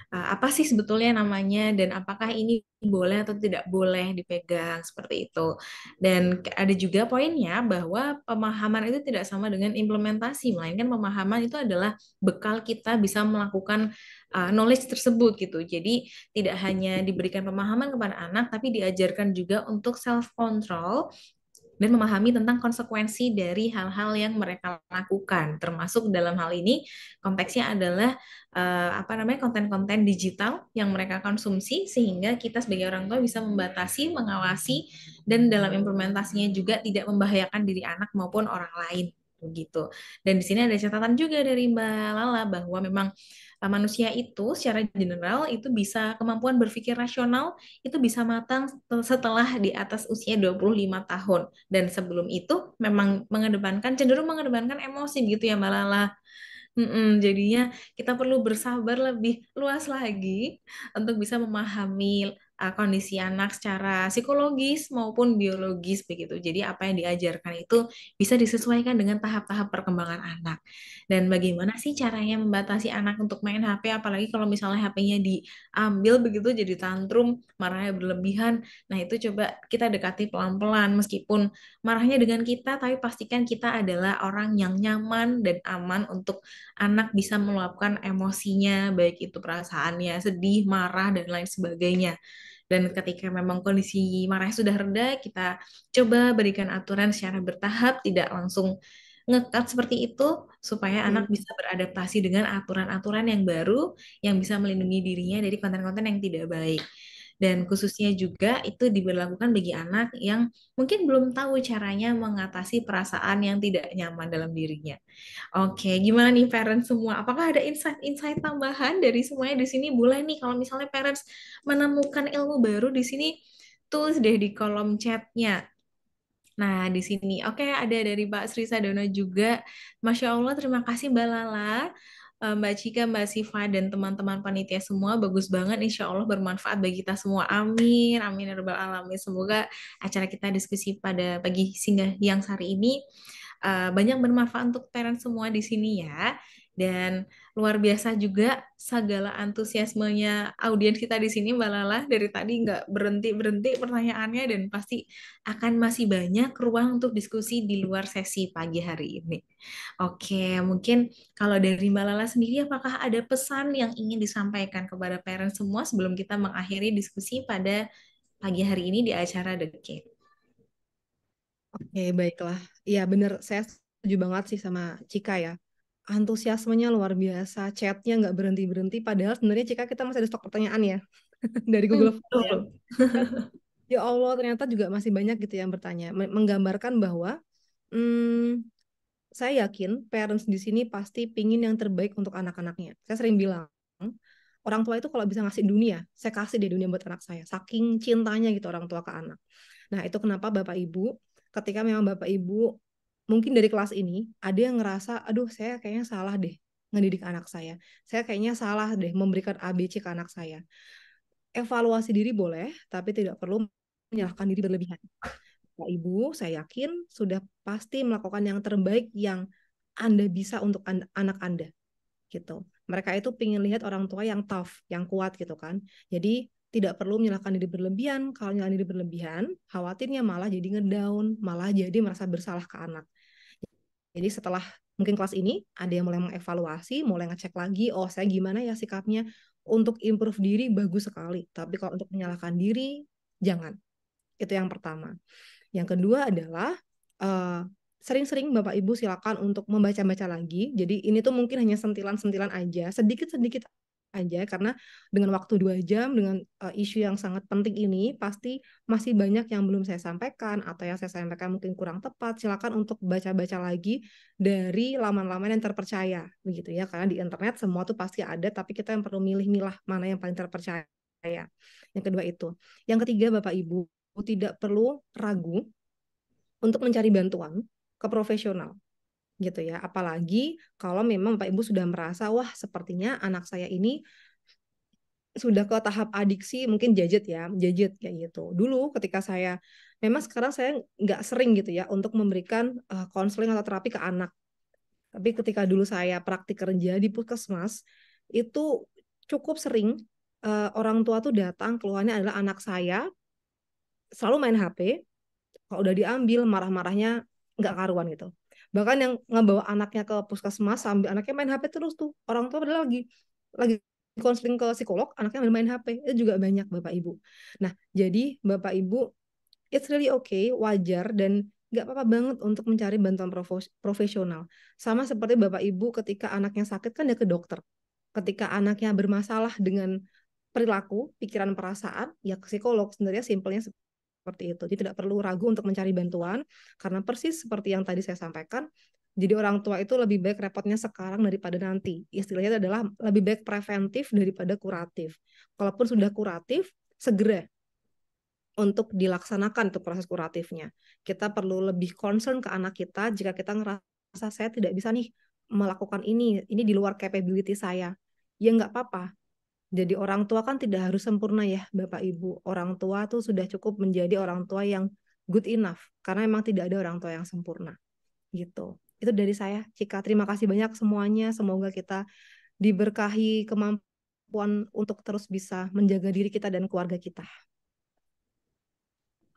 apa sih sebetulnya namanya dan apakah ini boleh atau tidak boleh dipegang seperti itu. Dan ada juga poinnya bahwa pemahaman itu tidak sama dengan implementasi, melainkan pemahaman itu adalah bekal kita bisa melakukan knowledge tersebut gitu. Jadi tidak hanya diberikan pemahaman kepada anak, tapi diajarkan juga untuk self control dan memahami tentang konsekuensi dari hal-hal yang mereka lakukan. Termasuk dalam hal ini konteksnya adalah apa namanya konten-konten digital yang mereka konsumsi, sehingga kita sebagai orang tua bisa membatasi, mengawasi, dan dalam implementasinya juga tidak membahayakan diri anak maupun orang lain begitu. Dan di sini ada catatan juga dari Mbak Lala bahwa memang manusia itu secara general itu bisa kemampuan berpikir rasional itu bisa matang setelah di atas usia 25 tahun. Dan sebelum itu memang cenderung mengedepankan emosi gitu ya Mbak Lala. Jadinya kita perlu bersabar lebih luas lagi untuk bisa memahami kondisi anak secara psikologis maupun biologis begitu. Jadi apa yang diajarkan itu bisa disesuaikan dengan tahap-tahap perkembangan anak. Dan bagaimana sih caranya membatasi anak untuk main HP, apalagi kalau misalnya HP-nya diambil begitu jadi tantrum, marahnya berlebihan. Nah, itu coba kita dekati pelan-pelan meskipun marahnya dengan kita, tapi pastikan kita adalah orang yang nyaman dan aman untuk anak bisa meluapkan emosinya, baik itu perasaannya sedih, marah, dan lain sebagainya. Dan ketika memang kondisi marahnya sudah reda, kita coba berikan aturan secara bertahap, tidak langsung ngekat seperti itu, supaya Hmm. anak bisa beradaptasi dengan aturan-aturan yang baru yang bisa melindungi dirinya dari konten-konten yang tidak baik. Dan khususnya juga itu diberlakukan bagi anak yang mungkin belum tahu caranya mengatasi perasaan yang tidak nyaman dalam dirinya. Oke, gimana nih parents semua? Apakah ada insight-insight tambahan dari semuanya di sini? Boleh nih kalau misalnya parents menemukan ilmu baru di sini, tulis deh di kolom chatnya. Nah, di sini, oke, ada dari Mbak Sri Sadono juga. Masya Allah, terima kasih Mbak Lala, Mbak Cika, Mbak Siva, dan teman-teman panitia semua. Bagus banget, insya Allah bermanfaat bagi kita semua. Amin, amin, ya rabbal alamin. Semoga acara kita diskusi pada pagi singgah yang hari ini banyak bermanfaat untuk parents semua di sini ya. Dan luar biasa juga segala antusiasmenya audiens kita di sini Mbak Lala, dari tadi nggak berhenti-berhenti pertanyaannya, dan pasti akan masih banyak ruang untuk diskusi di luar sesi pagi hari ini. Oke, mungkin kalau dari Mbak Lala sendiri, apakah ada pesan yang ingin disampaikan kepada parents semua sebelum kita mengakhiri diskusi pada pagi hari ini di acara The Cave? Oke, baiklah. Iya, bener. Saya setuju banget sih sama Cika ya. Antusiasmenya luar biasa, chatnya nggak berhenti-berhenti. Padahal sebenarnya Cika kita masih ada stok pertanyaan ya dari Google Form ya. Betul. Ya Allah, ternyata juga masih banyak gitu yang bertanya. Menggambarkan bahwa saya yakin parents di sini pasti pingin yang terbaik untuk anak-anaknya. Saya sering bilang, orang tua itu kalau bisa ngasih dunia, saya kasih deh dunia buat anak saya. Saking cintanya gitu orang tua ke anak. Nah, itu kenapa Bapak Ibu, ketika memang Bapak Ibu mungkin dari kelas ini ada yang ngerasa, aduh saya kayaknya salah deh ngedidik anak saya. Saya kayaknya salah deh memberikan ABC ke anak saya. Evaluasi diri boleh, tapi tidak perlu menyalahkan diri berlebihan. Bapak Ibu, saya yakin sudah pasti melakukan yang terbaik yang Anda bisa untuk anak Anda gitu. Mereka itu pengen lihat orang tua yang tough, yang kuat gitu kan. Jadi tidak perlu menyalahkan diri berlebihan. Kalau menyalahkan diri berlebihan, khawatirnya malah jadi ngedown, malah jadi merasa bersalah ke anak. Jadi setelah mungkin kelas ini ada yang mulai mengevaluasi, mulai ngecek lagi, oh saya gimana ya sikapnya, untuk improve diri bagus sekali. Tapi kalau untuk menyalahkan diri, jangan. Itu yang pertama. Yang kedua adalah sering-sering Bapak Ibu silakan untuk membaca-baca lagi. Jadi ini tuh mungkin hanya sentilan-sentilan aja, sedikit-sedikit aja, karena dengan waktu 2 jam dengan isu yang sangat penting ini pasti masih banyak yang belum saya sampaikan atau yang saya sampaikan mungkin kurang tepat. Silakan untuk baca-baca lagi dari laman-laman yang terpercaya, begitu ya. Karena di internet semua tuh pasti ada, tapi kita yang perlu milih-milah mana yang paling terpercaya. Yang kedua itu. Yang ketiga Bapak Ibu tidak perlu ragu untuk mencari bantuan ke profesional gitu ya. Apalagi kalau memang Bapak Ibu sudah merasa, wah sepertinya anak saya ini sudah ke tahap adiksi, mungkin gadget ya, gadget kayak gitu. Dulu ketika saya, memang sekarang saya nggak sering gitu ya untuk memberikan konseling atau terapi ke anak. Tapi ketika dulu saya praktik kerja di puskesmas, itu cukup sering orang tua tuh datang, keluhannya adalah anak saya selalu main HP, kalau udah diambil marah-marahnya nggak karuan gitu. Bahkan yang ngebawa anaknya ke puskesmas sambil anaknya main HP terus tuh. Orang tua padahal lagi konseling ke psikolog, anaknya main HP. Itu juga banyak Bapak Ibu. Nah, jadi Bapak Ibu, it's really okay, wajar, dan nggak apa-apa banget untuk mencari bantuan profesional. Sama seperti Bapak Ibu ketika anaknya sakit kan dia ke dokter. Ketika anaknya bermasalah dengan perilaku, pikiran, perasaan, ya ke psikolog. Sebenarnya simpelnya seperti itu. Jadi tidak perlu ragu untuk mencari bantuan, karena persis seperti yang tadi saya sampaikan, jadi orang tua itu lebih baik repotnya sekarang daripada nanti. Istilahnya adalah lebih baik preventif daripada kuratif. Kalaupun sudah kuratif, segera untuk dilaksanakan tuh proses kuratifnya. Kita perlu lebih concern ke anak kita jika kita ngerasa saya tidak bisa nih melakukan ini di luar capability saya. Ya nggak apa-apa. Jadi orang tua kan tidak harus sempurna ya Bapak Ibu. Orang tua tuh sudah cukup menjadi orang tua yang good enough. Karena memang tidak ada orang tua yang sempurna. Gitu. Itu dari saya, Cika. Terima kasih banyak semuanya. Semoga kita diberkahi kemampuan untuk terus bisa menjaga diri kita dan keluarga kita.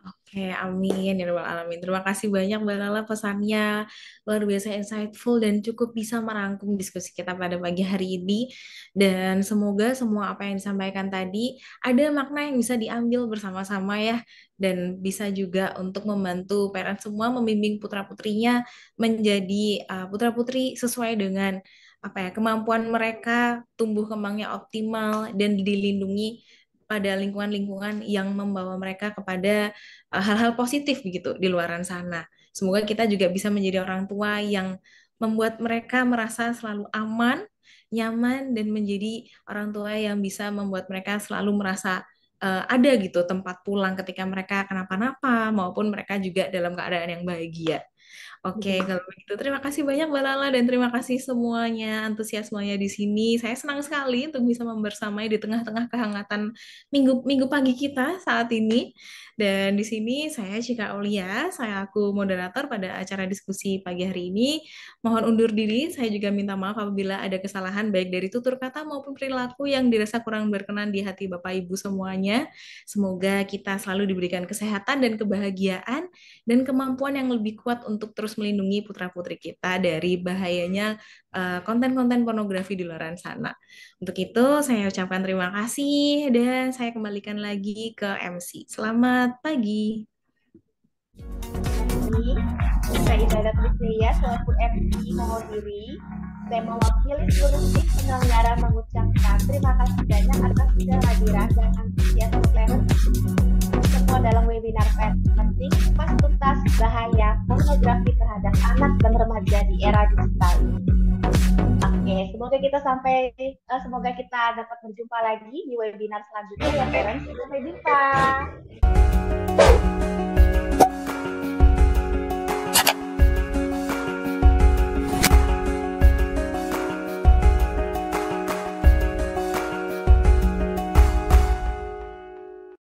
Oke, amin ya rabbal alamin. Terima kasih banyak Mbak Lala pesannya luar biasa insightful dan cukup bisa merangkum diskusi kita pada pagi hari ini. Dan semoga semua apa yang disampaikan tadi ada makna yang bisa diambil bersama-sama ya dan bisa juga untuk membantu parents semua membimbing putra-putrinya menjadi putra-putri sesuai dengan apa ya kemampuan mereka tumbuh kembangnya optimal dan dilindungi pada lingkungan-lingkungan yang membawa mereka kepada hal-hal positif begitu di luaran sana. Semoga kita juga bisa menjadi orang tua yang membuat mereka merasa selalu aman, nyaman, dan menjadi orang tua yang bisa membuat mereka selalu merasa ada gitu tempat pulang ketika mereka kenapa-napa maupun mereka juga dalam keadaan yang bahagia. Oke, kalau begitu terima kasih banyak Mbak Lala dan terima kasih semuanya antusiasmenya di sini. Saya senang sekali untuk bisa membersamai di tengah-tengah kehangatan minggu pagi kita saat ini. Dan di sini saya Cika Aulia, saya aku moderator pada acara diskusi pagi hari ini. Mohon undur diri, saya juga minta maaf apabila ada kesalahan baik dari tutur kata maupun perilaku yang dirasa kurang berkenan di hati Bapak Ibu semuanya. Semoga kita selalu diberikan kesehatan dan kebahagiaan dan kemampuan yang lebih kuat untuk terus melindungi putra-putri kita dari bahayanya konten-konten pornografi di luar sana. Untuk itu, saya ucapkan terima kasih dan saya kembalikan lagi ke MC. Selamat pagi. Saya Ibadah Trisya selaku MC menghadiri. Saya mewakili seluruh tim penyelenggara mengucapkan terima kasih banyak atas kehadiran dan antusiasme parents semua dalam webinar parenting pas tuntas bahaya pornografi terhadap anak dan remaja di era digital ini. Oke, semoga kita dapat berjumpa lagi di webinar selanjutnya ya parents. Sampai jumpa.